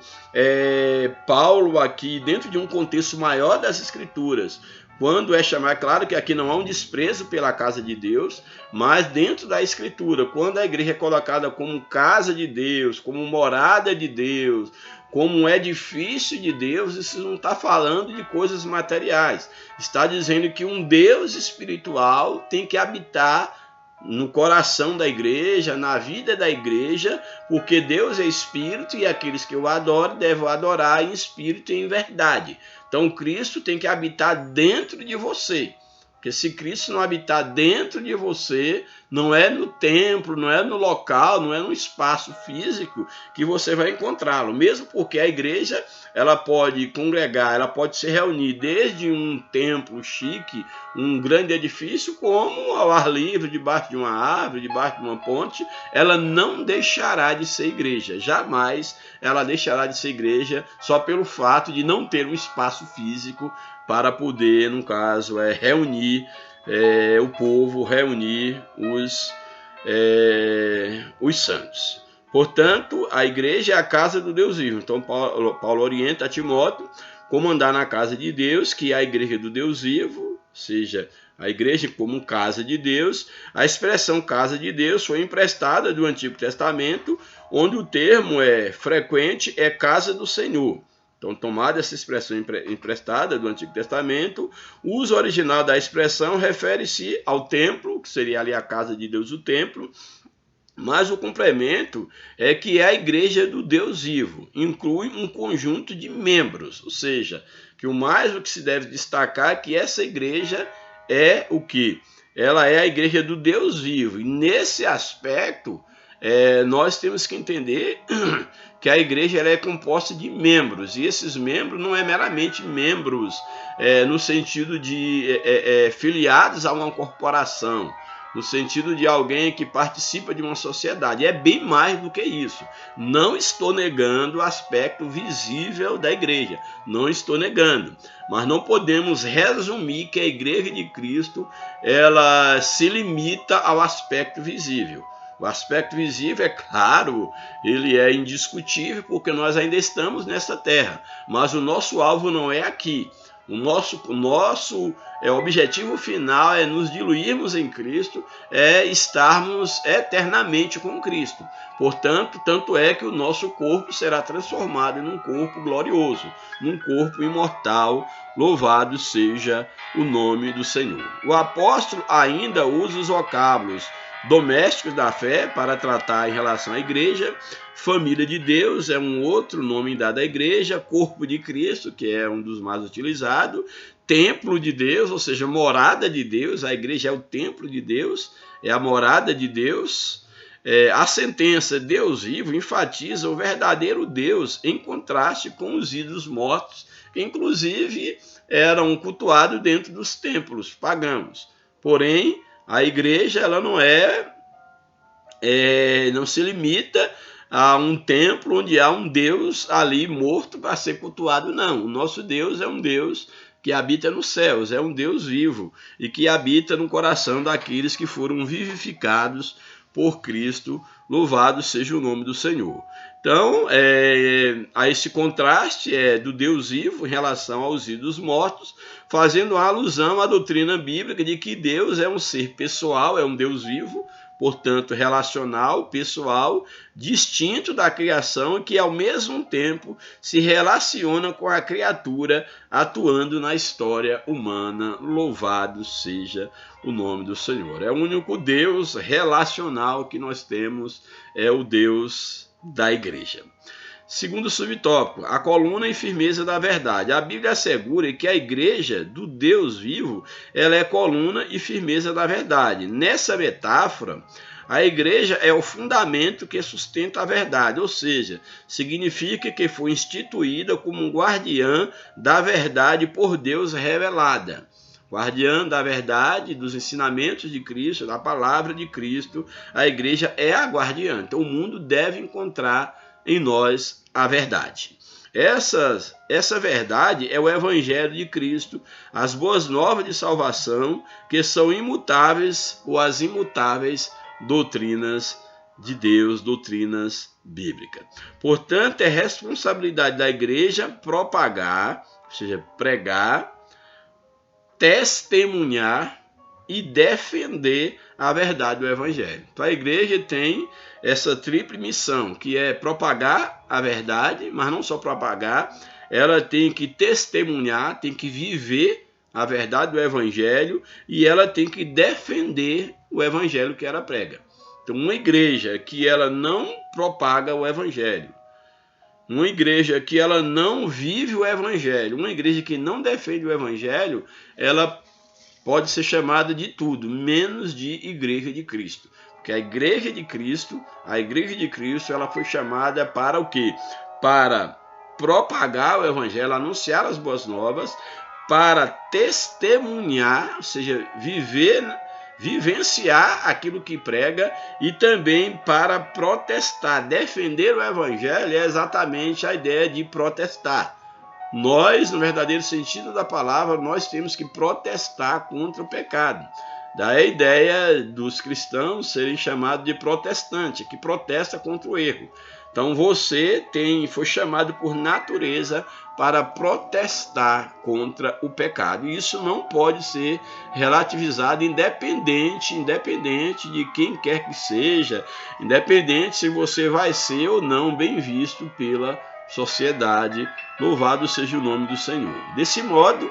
Paulo aqui, dentro de um contexto maior das Escrituras, quando é chamar, claro que aqui não há um desprezo pela casa de Deus, mas dentro da Escritura, quando a igreja é colocada como casa de Deus, como morada de Deus, como um edifício de Deus, isso não está falando de coisas materiais. Está dizendo que um Deus espiritual tem que habitar no coração da igreja, na vida da igreja, porque Deus é espírito e aqueles que o adoram devem adorar em espírito e em verdade. Então Cristo tem que habitar dentro de você. Porque se Cristo não habitar dentro de você, não é no templo, não é no local, não é no espaço físico que você vai encontrá-lo. Mesmo porque a igreja, ela pode congregar, ela pode se reunir desde um templo chique, um grande edifício, como ao ar livre, debaixo de uma árvore, debaixo de uma ponte, ela não deixará de ser igreja. Jamais ela deixará de ser igreja só pelo fato de não ter um espaço físico para poder, no caso, reunir o povo, reunir os santos. Portanto, a igreja é a casa do Deus vivo. Então, Paulo orienta a Timóteo como andar na casa de Deus, que é a igreja do Deus vivo, ou seja, a igreja como casa de Deus. A expressão casa de Deus foi emprestada do Antigo Testamento, onde o termo frequente é casa do Senhor. Então, tomada essa expressão emprestada do Antigo Testamento, o uso original da expressão refere-se ao templo, que seria ali a casa de Deus, o templo, mas o complemento é que é a igreja do Deus vivo, inclui um conjunto de membros, ou seja, que o que se deve destacar é que essa igreja é o quê? Ela é a igreja do Deus vivo, e nesse aspecto nós temos que entender que a igreja ela é composta de membros, e esses membros não é meramente membros no sentido de filiados a uma corporação, no sentido de alguém que participa de uma sociedade. É bem mais do que isso. Não estou negando o aspecto visível da igreja, não estou negando, mas não podemos resumir que a igreja de Cristo ela se limita ao aspecto visível. O aspecto visível, é claro, ele é indiscutível porque nós ainda estamos nessa terra, mas o nosso alvo não é aqui. O nosso objetivo final é nos diluirmos em Cristo, é estarmos eternamente com Cristo. Portanto, tanto é que o nosso corpo será transformado em um corpo glorioso, num corpo imortal. Louvado seja o nome do Senhor. O apóstolo ainda usa os vocábulos domésticos da fé para tratar em relação à igreja. Família de Deus é um outro nome dado à igreja. Corpo de Cristo, que é um dos mais utilizados. Templo de Deus, ou seja, morada de Deus. A igreja é o templo de Deus, é a morada de Deus. A sentença Deus vivo enfatiza o verdadeiro Deus em contraste com os ídolos mortos, que inclusive eram cultuados dentro dos templos pagãos. Porém, a igreja ela não se limita a um templo onde há um Deus ali morto para ser cultuado, não. O nosso Deus é um Deus que habita nos céus, é um Deus vivo e que habita no coração daqueles que foram vivificados por Cristo. Louvado seja o nome do Senhor. Então, há esse contraste do Deus vivo em relação aos ídolos mortos, fazendo alusão à doutrina bíblica de que Deus é um ser pessoal, é um Deus vivo, portanto relacional, pessoal, distinto da criação, que ao mesmo tempo se relaciona com a criatura, atuando na história humana. Louvado seja o nome do Senhor. É o único Deus relacional que nós temos, é o Deus da igreja. Segundo subtópico, a coluna e firmeza da verdade. A Bíblia assegura que a igreja do Deus vivo, ela é coluna e firmeza da verdade. Nessa metáfora, a igreja é o fundamento que sustenta a verdade, ou seja, significa que foi instituída como um guardiã da verdade por Deus revelada. Guardiã da verdade, dos ensinamentos de Cristo, da palavra de Cristo, a igreja é a guardiã. Então o mundo deve encontrar em nós a verdade. Essa verdade é o Evangelho de Cristo, as boas novas de salvação, que são imutáveis ou as imutáveis doutrinas de Deus, doutrinas bíblicas. Portanto, é responsabilidade da igreja propagar, ou seja, pregar, testemunhar e defender a verdade do Evangelho. Então a igreja tem essa tríplice missão, que é propagar a verdade, mas não só propagar, ela tem que testemunhar, tem que viver a verdade do Evangelho e ela tem que defender o Evangelho que ela prega. Então uma igreja que ela não propaga o Evangelho, uma igreja que ela não vive o Evangelho, uma igreja que não defende o Evangelho, ela pode ser chamada de tudo, menos de igreja de Cristo. Porque a igreja de Cristo, ela foi chamada para o quê? Para propagar o Evangelho, anunciar as boas novas, para testemunhar, ou seja, vivenciar aquilo que prega e também para protestar. Defender o Evangelho é exatamente a ideia de protestar. Nós, no verdadeiro sentido da palavra, nós temos que protestar contra o pecado. Daí a ideia dos cristãos serem chamados de protestante, que protesta contra o erro. Então você foi chamado por natureza para protestar contra o pecado. E isso não pode ser relativizado independente de quem quer que seja, independente se você vai ser ou não bem visto pela sociedade. Louvado seja o nome do Senhor. Desse modo,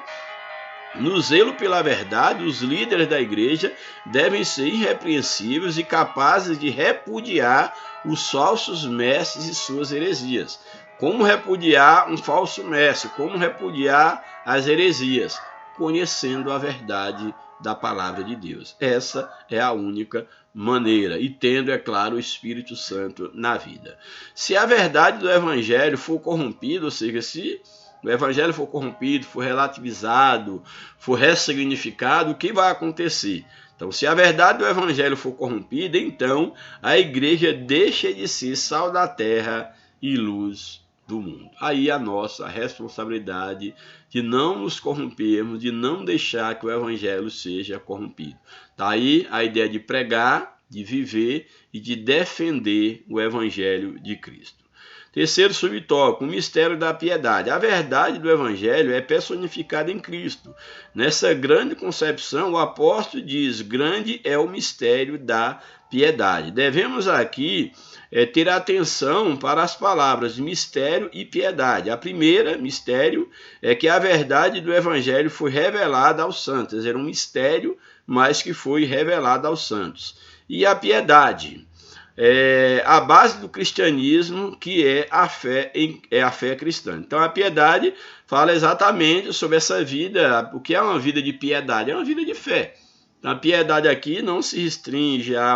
no zelo pela verdade, os líderes da igreja devem ser irrepreensíveis e capazes de repudiar os falsos mestres e suas heresias. Como repudiar um falso mestre? Como repudiar as heresias? Conhecendo a verdade da palavra de Deus. Essa é a única maneira, e tendo, é claro, o Espírito Santo na vida. Se a verdade do Evangelho for corrompida, ou seja, se o Evangelho for corrompido, for relativizado, for ressignificado, o que vai acontecer? Então, se a verdade do Evangelho for corrompida, então a igreja deixa de ser sal da terra e luz do mundo. Aí a nossa responsabilidade de não nos corrompermos, de não deixar que o Evangelho seja corrompido. Tá aí a ideia de pregar, de viver e de defender o Evangelho de Cristo. Terceiro subtópico, o mistério da piedade. A verdade do Evangelho é personificada em Cristo. Nessa grande concepção, o apóstolo diz: grande é o mistério da piedade. Devemos aqui ter atenção para as palavras mistério e piedade. A primeira, mistério, é que a verdade do Evangelho foi revelada aos santos. Era um mistério, mas que foi revelado aos santos. E a piedade é a base do cristianismo, que é a fé cristã. Então a piedade fala exatamente sobre essa vida. O que é uma vida de piedade? É uma vida de fé. Então, a piedade aqui não se restringe a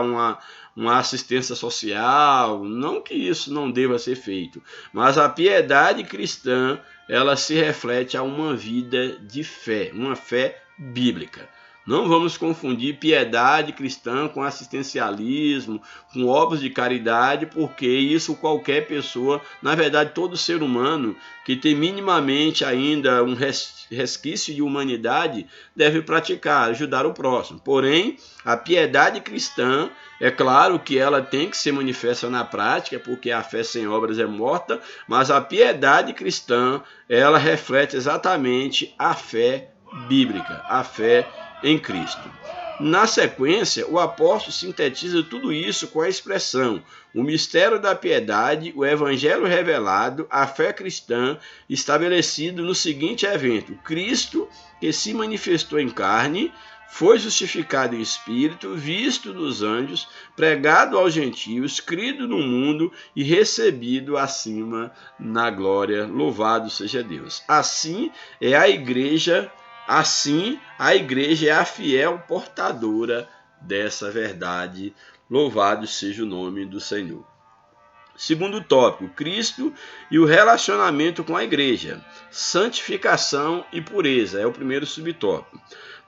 uma assistência social, não que isso não deva ser feito, mas a piedade cristã, ela se reflete a uma vida de fé, uma fé bíblica. Não vamos confundir piedade cristã com assistencialismo, com obras de caridade, porque isso qualquer pessoa, na verdade todo ser humano que tem minimamente ainda um resquício de humanidade, deve praticar, ajudar o próximo. Porém, a piedade cristã, é claro que ela tem que ser manifesta na prática, porque a fé sem obras é morta, mas a piedade cristã, ela reflete exatamente a fé bíblica, a fé em Cristo. Na sequência, o apóstolo sintetiza tudo isso com a expressão: o mistério da piedade, o evangelho revelado, a fé cristã, estabelecido no seguinte evento: Cristo, que se manifestou em carne, foi justificado em espírito, visto dos anjos, pregado aos gentios, crido no mundo e recebido acima na glória. Louvado seja Deus. Assim, a igreja é a fiel portadora dessa verdade. Louvado seja o nome do Senhor. Segundo tópico, Cristo e o relacionamento com a igreja. Santificação e pureza é o primeiro subtópico.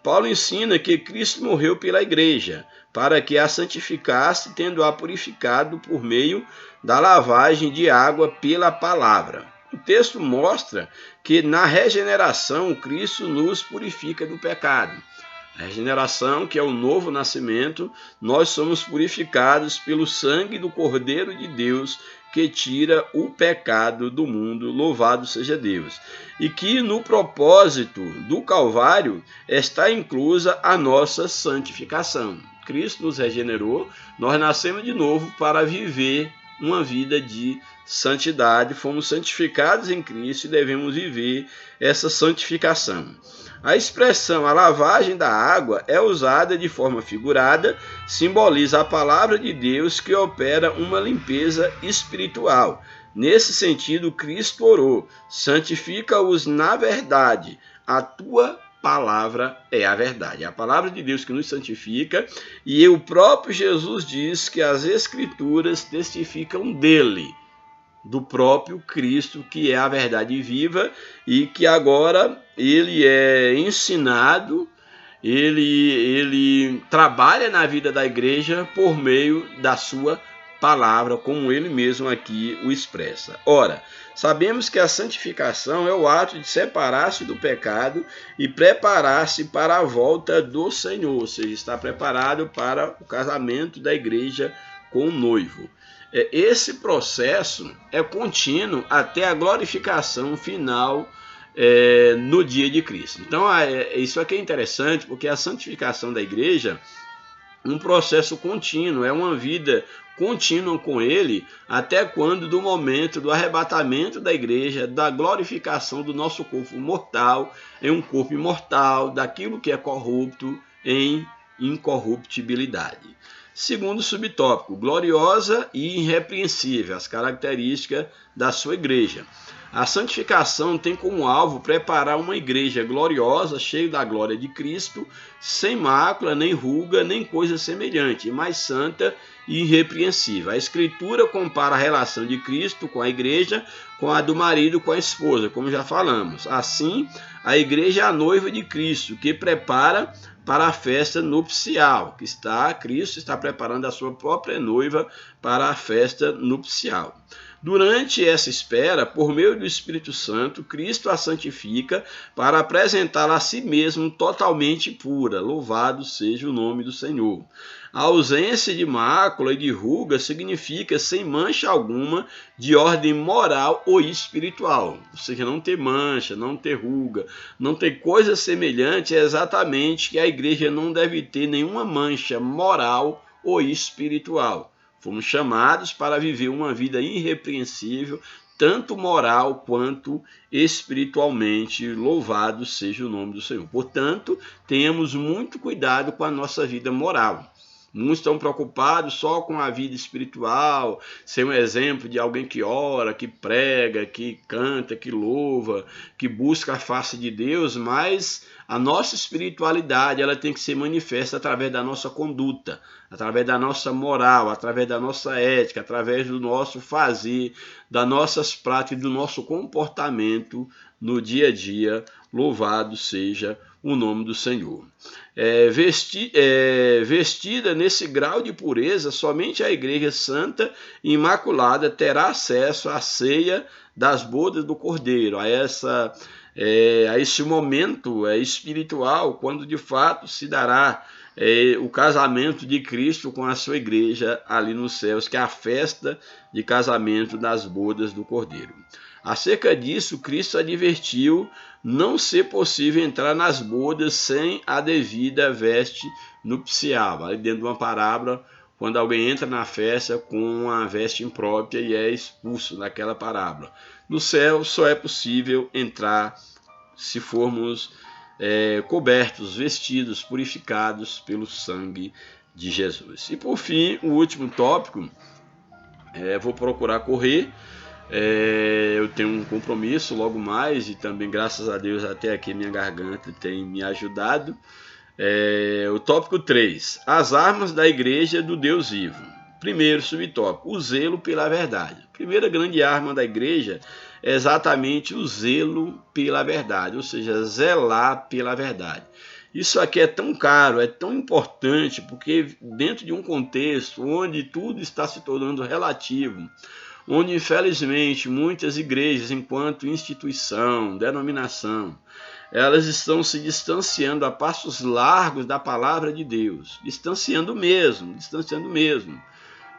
Paulo ensina que Cristo morreu pela igreja, para que a santificasse, tendo-a purificado por meio da lavagem de água pela palavra. O texto mostra que na regeneração Cristo nos purifica do pecado. A regeneração, que é o novo nascimento, nós somos purificados pelo sangue do Cordeiro de Deus, que tira o pecado do mundo. Louvado seja Deus. E que no propósito do Calvário está inclusa a nossa santificação. Cristo nos regenerou, nós nascemos de novo para viver uma vida de santidade, fomos santificados em Cristo e devemos viver essa santificação. A expressão a lavagem da água é usada de forma figurada, simboliza a palavra de Deus que opera uma limpeza espiritual. Nesse sentido, Cristo orou: santifica-os na verdade, a tua palavra é a verdade. É a palavra de Deus que nos santifica, e o próprio Jesus diz que as Escrituras testificam dele, do próprio Cristo, que é a verdade viva, e que agora ele é ensinado, ele trabalha na vida da igreja por meio da sua palavra, como ele mesmo aqui o expressa. Ora, sabemos que a santificação é o ato de separar-se do pecado e preparar-se para a volta do Senhor, ou seja, está preparado para o casamento da igreja com o noivo. Esse processo é contínuo até a glorificação final no dia de Cristo. Então, isso aqui é interessante, porque a santificação da igreja é um processo contínuo, é uma vida contínua com ele, até quando do momento do arrebatamento da igreja, da glorificação do nosso corpo mortal em um corpo imortal, daquilo que é corrupto em incorruptibilidade. Segundo subtópico, gloriosa e irrepreensível, as características da sua igreja. A santificação tem como alvo preparar uma igreja gloriosa, cheia da glória de Cristo, sem mácula, nem ruga, nem coisa semelhante, mas santa e irrepreensível. A Escritura compara a relação de Cristo com a igreja com a do marido com a esposa, como já falamos. Assim, a igreja é a noiva de Cristo, que prepara para a festa nupcial, Cristo está preparando a sua própria noiva para a festa nupcial. Durante essa espera, por meio do Espírito Santo, Cristo a santifica para apresentá-la a si mesmo totalmente pura. Louvado seja o nome do Senhor. A ausência de mácula e de ruga significa sem mancha alguma de ordem moral ou espiritual. Ou seja, não ter mancha, não ter ruga, não ter coisa semelhante, é exatamente que a igreja não deve ter nenhuma mancha moral ou espiritual. Fomos chamados para viver uma vida irrepreensível, tanto moral quanto espiritualmente. Louvado seja o nome do Senhor. Portanto, tenhamos muito cuidado com a nossa vida moral. Muitos estão preocupados só com a vida espiritual, ser um exemplo de alguém que ora, que prega, que canta, que louva, que busca a face de Deus, mas a nossa espiritualidade ela tem que ser manifesta através da nossa conduta, através da nossa moral, através da nossa ética, através do nosso fazer, das nossas práticas, do nosso comportamento no dia a dia. Louvado seja o nome do Senhor. Vestida nesse grau de pureza, somente a igreja santa e imaculada terá acesso à ceia das bodas do Cordeiro, a esse momento espiritual, quando de fato se dará o casamento de Cristo com a sua igreja ali nos céus, que é a festa de casamento das bodas do Cordeiro. Acerca disso, Cristo advertiu não ser possível entrar nas bodas sem a devida veste nupcial. Ali dentro de uma parábola, quando alguém entra na festa com uma veste imprópria e é expulso naquela parábola. No céu só é possível entrar se formos cobertos, vestidos, purificados pelo sangue de Jesus. E por fim, o último tópico, vou procurar correr. Eu tenho um compromisso logo mais e também, graças a Deus, até aqui minha garganta tem me ajudado. O tópico 3, as armas da igreja do Deus vivo. Primeiro subtópico, o zelo pela verdade. A primeira grande arma da igreja é exatamente o zelo pela verdade, ou seja, zelar pela verdade. Isso aqui é tão caro, é tão importante, porque dentro de um contexto onde tudo está se tornando relativo, onde infelizmente muitas igrejas, enquanto instituição, denominação, elas estão se distanciando a passos largos da palavra de Deus, distanciando mesmo.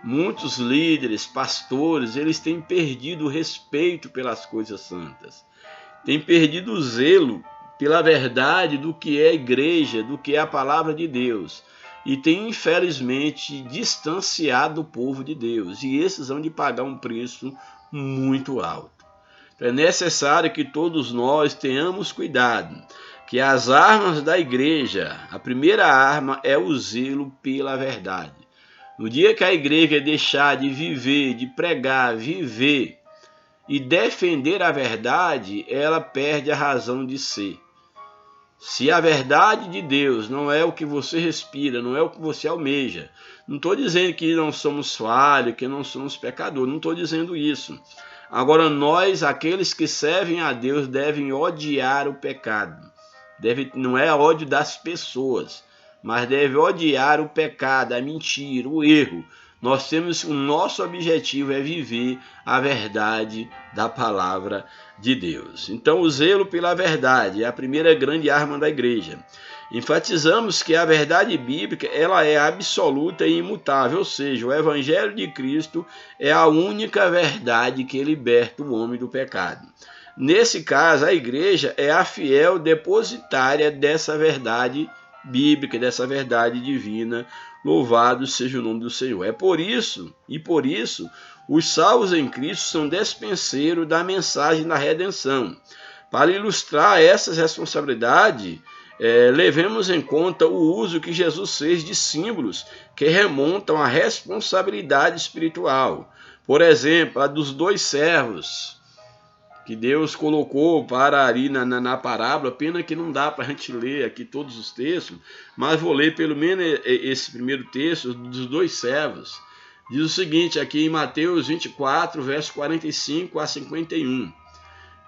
Muitos líderes, pastores, eles têm perdido o respeito pelas coisas santas, têm perdido o zelo pela verdade do que é a igreja, do que é a palavra de Deus, e têm infelizmente distanciado o povo de Deus, e esses vão de pagar um preço muito alto. É necessário que todos nós tenhamos cuidado, que as armas da igreja, a primeira arma é o zelo pela verdade. No dia que a igreja deixar de viver, de pregar, viver e defender a verdade, ela perde a razão de ser. Se a verdade de Deus não é o que você respira, não é o que você almeja, não estou dizendo que não somos falhos, que não somos pecadores, não estou dizendo isso. Agora nós, aqueles que servem a Deus, devem odiar o pecado. Não é ódio das pessoas, mas deve odiar o pecado, a mentira, o erro. O nosso objetivo é viver a verdade da palavra de Deus. Então, o zelo pela verdade é a primeira grande arma da igreja. Enfatizamos que a verdade bíblica ela é absoluta e imutável, ou seja, o Evangelho de Cristo é a única verdade que liberta o homem do pecado. Nesse caso, a igreja é a fiel depositária dessa verdade bíblica, dessa verdade divina. Louvado seja o nome do Senhor. Por isso, os salvos em Cristo são despenseiros da mensagem da redenção. Para ilustrar essas responsabilidades, levemos em conta o uso que Jesus fez de símbolos que remontam à responsabilidade espiritual. Por exemplo, a dos 2 servos que Deus colocou para ali na parábola. Pena que não dá para a gente ler aqui todos os textos, mas vou ler pelo menos esse primeiro texto dos 2 servos. Diz o seguinte aqui em Mateus 24, verso 45 a 51.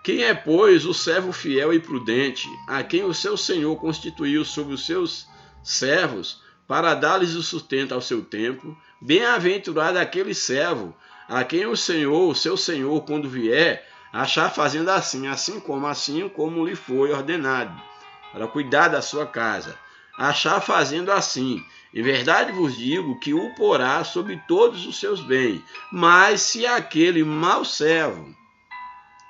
Quem é, pois, o servo fiel e prudente, a quem o seu senhor constituiu sobre os seus servos, para dar-lhes o sustento ao seu tempo? Bem-aventurado aquele servo, a quem o seu senhor, quando vier, achar fazendo assim como lhe foi ordenado, para cuidar da sua casa. Achar fazendo assim. Em verdade vos digo que o porá sobre todos os seus bens. Mas se aquele mau servo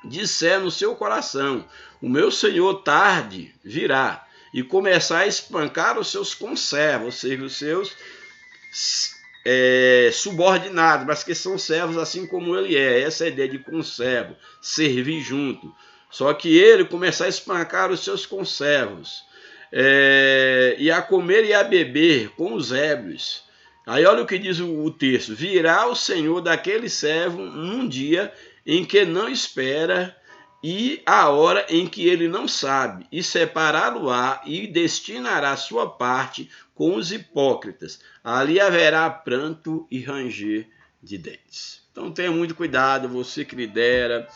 disser no seu coração, o meu senhor tarde virá, e começar a espancar os seus conservos, ou seja, os seus subordinados, mas que são servos assim como ele é. Essa é a ideia de conservo, servir junto. Só que ele começar a espancar os seus conservos, e a comer e a beber com os ébrios. Aí olha o que diz o texto: virá o Senhor daquele servo num dia em que não espera e a hora em que ele não sabe, e separá-lo-á e destinará sua parte com os hipócritas. Ali haverá pranto e ranger de dentes. Então tenha muito cuidado, você que lidera,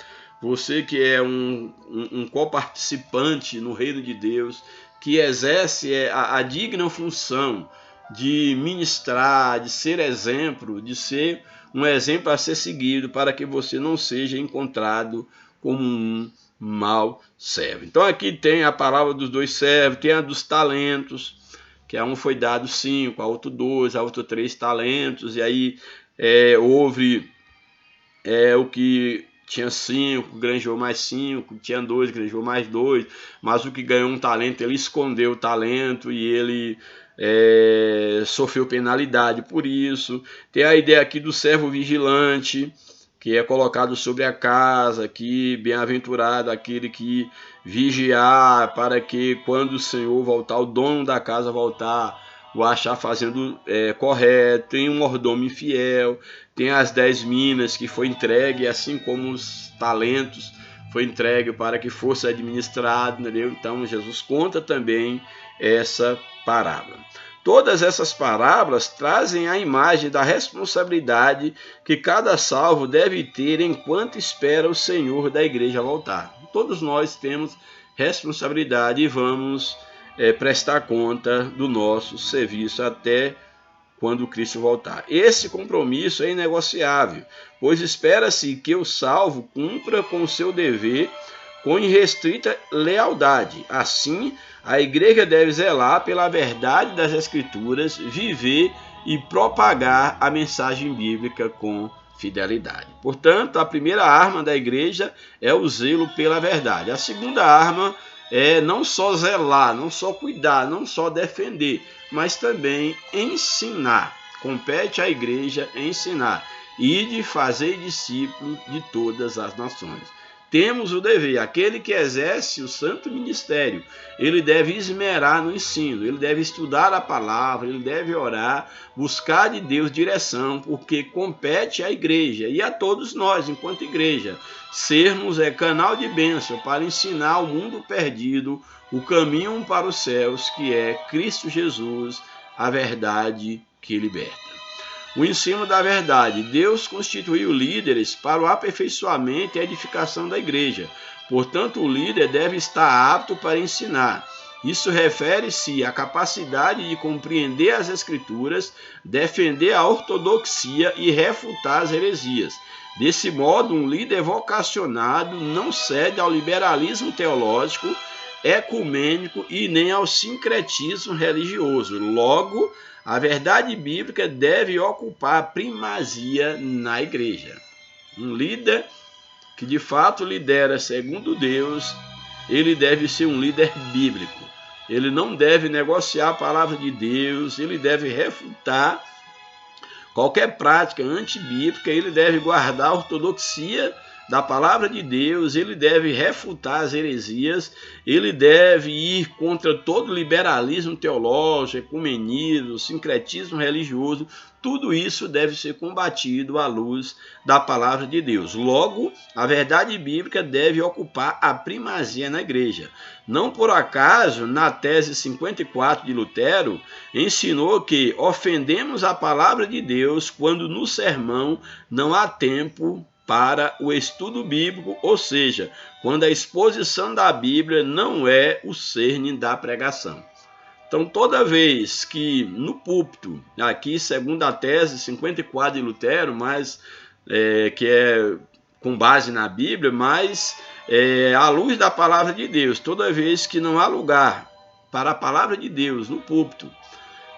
você que é um coparticipante no reino de Deus, que exerce a digna função de ministrar, de ser exemplo, de ser um exemplo a ser seguido, para que você não seja encontrado como um mau servo. Então aqui tem a palavra dos 2 servos, tem a dos talentos, que a um foi dado 5, a outro 2, a outro 3 talentos, e aí houve o que tinha 5, granjeou mais 5, tinha 2, granjeou mais 2, mas o que ganhou um talento, ele escondeu o talento e ele sofreu penalidade por isso. Tem a ideia aqui do servo vigilante, que é colocado sobre a casa, que bem-aventurado aquele que vigiar, para que quando o Senhor voltar, o dono da casa voltar, o achar fazendo correto. Tem um mordomo infiel, tem as 10 minas que foi entregue, assim como os talentos foi entregue para que fosse administrado, entendeu? Então Jesus conta também essa parábola. Todas essas parábolas trazem a imagem da responsabilidade que cada salvo deve ter enquanto espera o Senhor da igreja voltar. Todos nós temos responsabilidade e vamos prestar conta do nosso serviço até quando Cristo voltar. Esse compromisso é inegociável, pois espera-se que o salvo cumpra com o seu dever com irrestrita lealdade. Assim, a igreja deve zelar pela verdade das Escrituras, viver e propagar a mensagem bíblica com fidelidade. Portanto, a primeira arma da igreja é o zelo pela verdade. A segunda arma é não só zelar, não só cuidar, não só defender, mas também ensinar. Compete à igreja ensinar e de fazer discípulos de todas as nações. Temos o dever, aquele que exerce o santo ministério, ele deve esmerar no ensino, ele deve estudar a palavra, ele deve orar, buscar de Deus direção, porque compete à igreja e a todos nós, enquanto igreja, sermos canal de bênção para ensinar ao mundo perdido o caminho para os céus, que é Cristo Jesus, a verdade que liberta. O ensino da verdade. Deus constituiu líderes para o aperfeiçoamento e edificação da igreja. Portanto, o líder deve estar apto para ensinar. Isso refere-se à capacidade de compreender as Escrituras, defender a ortodoxia e refutar as heresias. Desse modo, um líder vocacionado não cede ao liberalismo teológico, ecumênico e nem ao sincretismo religioso. Logo, a verdade bíblica deve ocupar primazia na igreja. Um líder que de fato lidera segundo Deus, ele deve ser um líder bíblico. Ele não deve negociar a palavra de Deus, ele deve refutar qualquer prática antibíblica, ele deve guardar a ortodoxia da palavra de Deus, ele deve refutar as heresias, ele deve ir contra todo liberalismo teológico, ecumenismo, sincretismo religioso. Tudo isso deve ser combatido à luz da palavra de Deus. Logo, a verdade bíblica deve ocupar a primazia na igreja. Não por acaso, na tese 54 de Lutero, ensinou que ofendemos a palavra de Deus quando no sermão não há tempo para o estudo bíblico, ou seja, quando a exposição da Bíblia não é o cerne da pregação. Então, toda vez que no púlpito, aqui segundo a tese 54 de Lutero, mas que é com base na Bíblia, mas à luz da palavra de Deus, toda vez que não há lugar para a palavra de Deus no púlpito,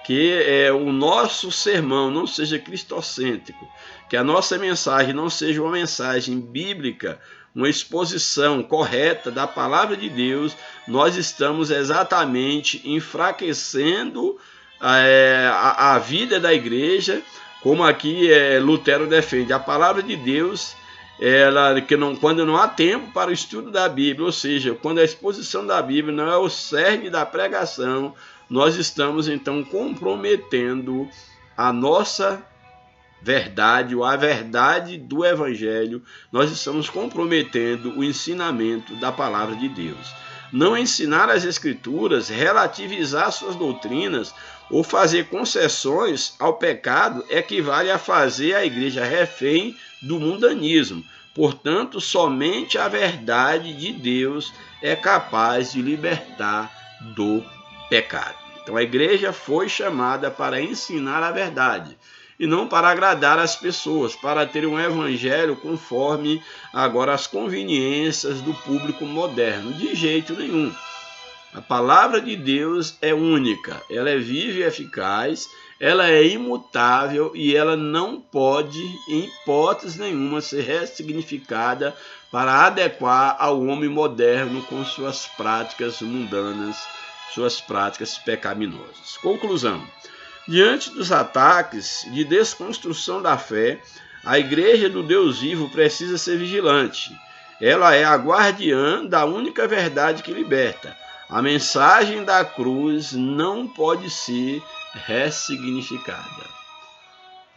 que o nosso sermão não seja cristocêntrico, que a nossa mensagem não seja uma mensagem bíblica, uma exposição correta da palavra de Deus, nós estamos exatamente enfraquecendo a vida da igreja, como aqui Lutero defende. A palavra de Deus, quando não há tempo para o estudo da Bíblia, ou seja, quando a exposição da Bíblia não é o cerne da pregação, nós estamos então comprometendo a nossa verdade, ou a verdade do Evangelho, nós estamos comprometendo o ensinamento da palavra de Deus. Não ensinar as Escrituras, relativizar suas doutrinas ou fazer concessões ao pecado equivale a fazer a igreja refém do mundanismo. Portanto, somente a verdade de Deus é capaz de libertar do pecado. Então a igreja foi chamada para ensinar a verdade e não para agradar as pessoas, para ter um evangelho conforme agora as conveniências do público moderno. De jeito nenhum. A palavra de Deus é única, ela é viva e eficaz, ela é imutável e ela não pode, em hipótese nenhuma, ser ressignificada para adequar ao homem moderno com suas práticas mundanas, suas práticas pecaminosas. Conclusão. Diante dos ataques de desconstrução da fé, a Igreja do Deus vivo precisa ser vigilante. Ela é a guardiã da única verdade que liberta. A mensagem da cruz não pode ser ressignificada.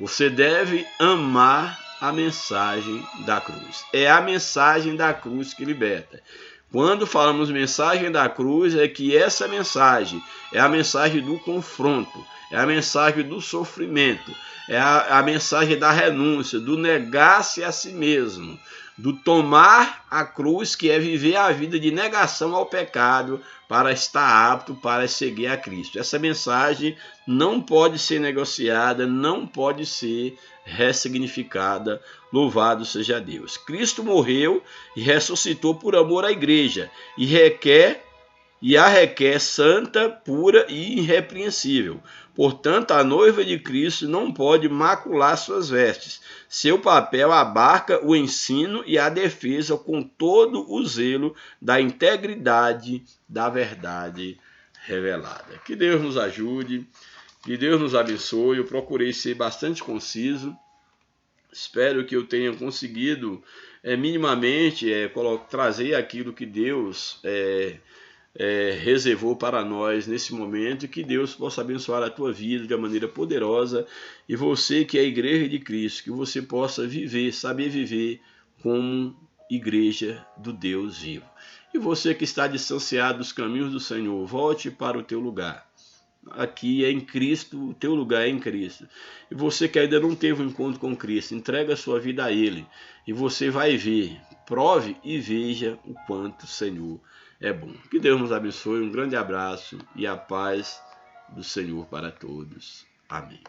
Você deve amar a mensagem da cruz. É a mensagem da cruz que liberta. Quando falamos mensagem da cruz, é que essa mensagem é a mensagem do confronto, é a mensagem do sofrimento, é a mensagem da renúncia, do negar-se a si mesmo, do tomar a cruz, que é viver a vida de negação ao pecado para estar apto para seguir a Cristo. Essa mensagem não pode ser negociada, não pode ser ressignificada. Louvado seja Deus. Cristo morreu e ressuscitou por amor à igreja e a requer santa, pura e irrepreensível. Portanto, a noiva de Cristo não pode macular suas vestes. Seu papel abarca o ensino e a defesa com todo o zelo da integridade da verdade revelada. Que Deus nos ajude, que Deus nos abençoe. Eu procurei ser bastante conciso. Espero que eu tenha conseguido minimamente trazer aquilo que Deus reservou para nós nesse momento, e que Deus possa abençoar a tua vida de uma maneira poderosa, e você que é a igreja de Cristo, que você possa viver, saber viver como igreja do Deus vivo. E você que está distanciado dos caminhos do Senhor, volte para o teu lugar. Aqui é em Cristo, o teu lugar é em Cristo. E você que ainda não teve um encontro com Cristo, entrega a sua vida a Ele, e você vai ver, prove e veja o quanto o Senhor é bom. Que Deus nos abençoe, um grande abraço e a paz do Senhor para todos. Amém.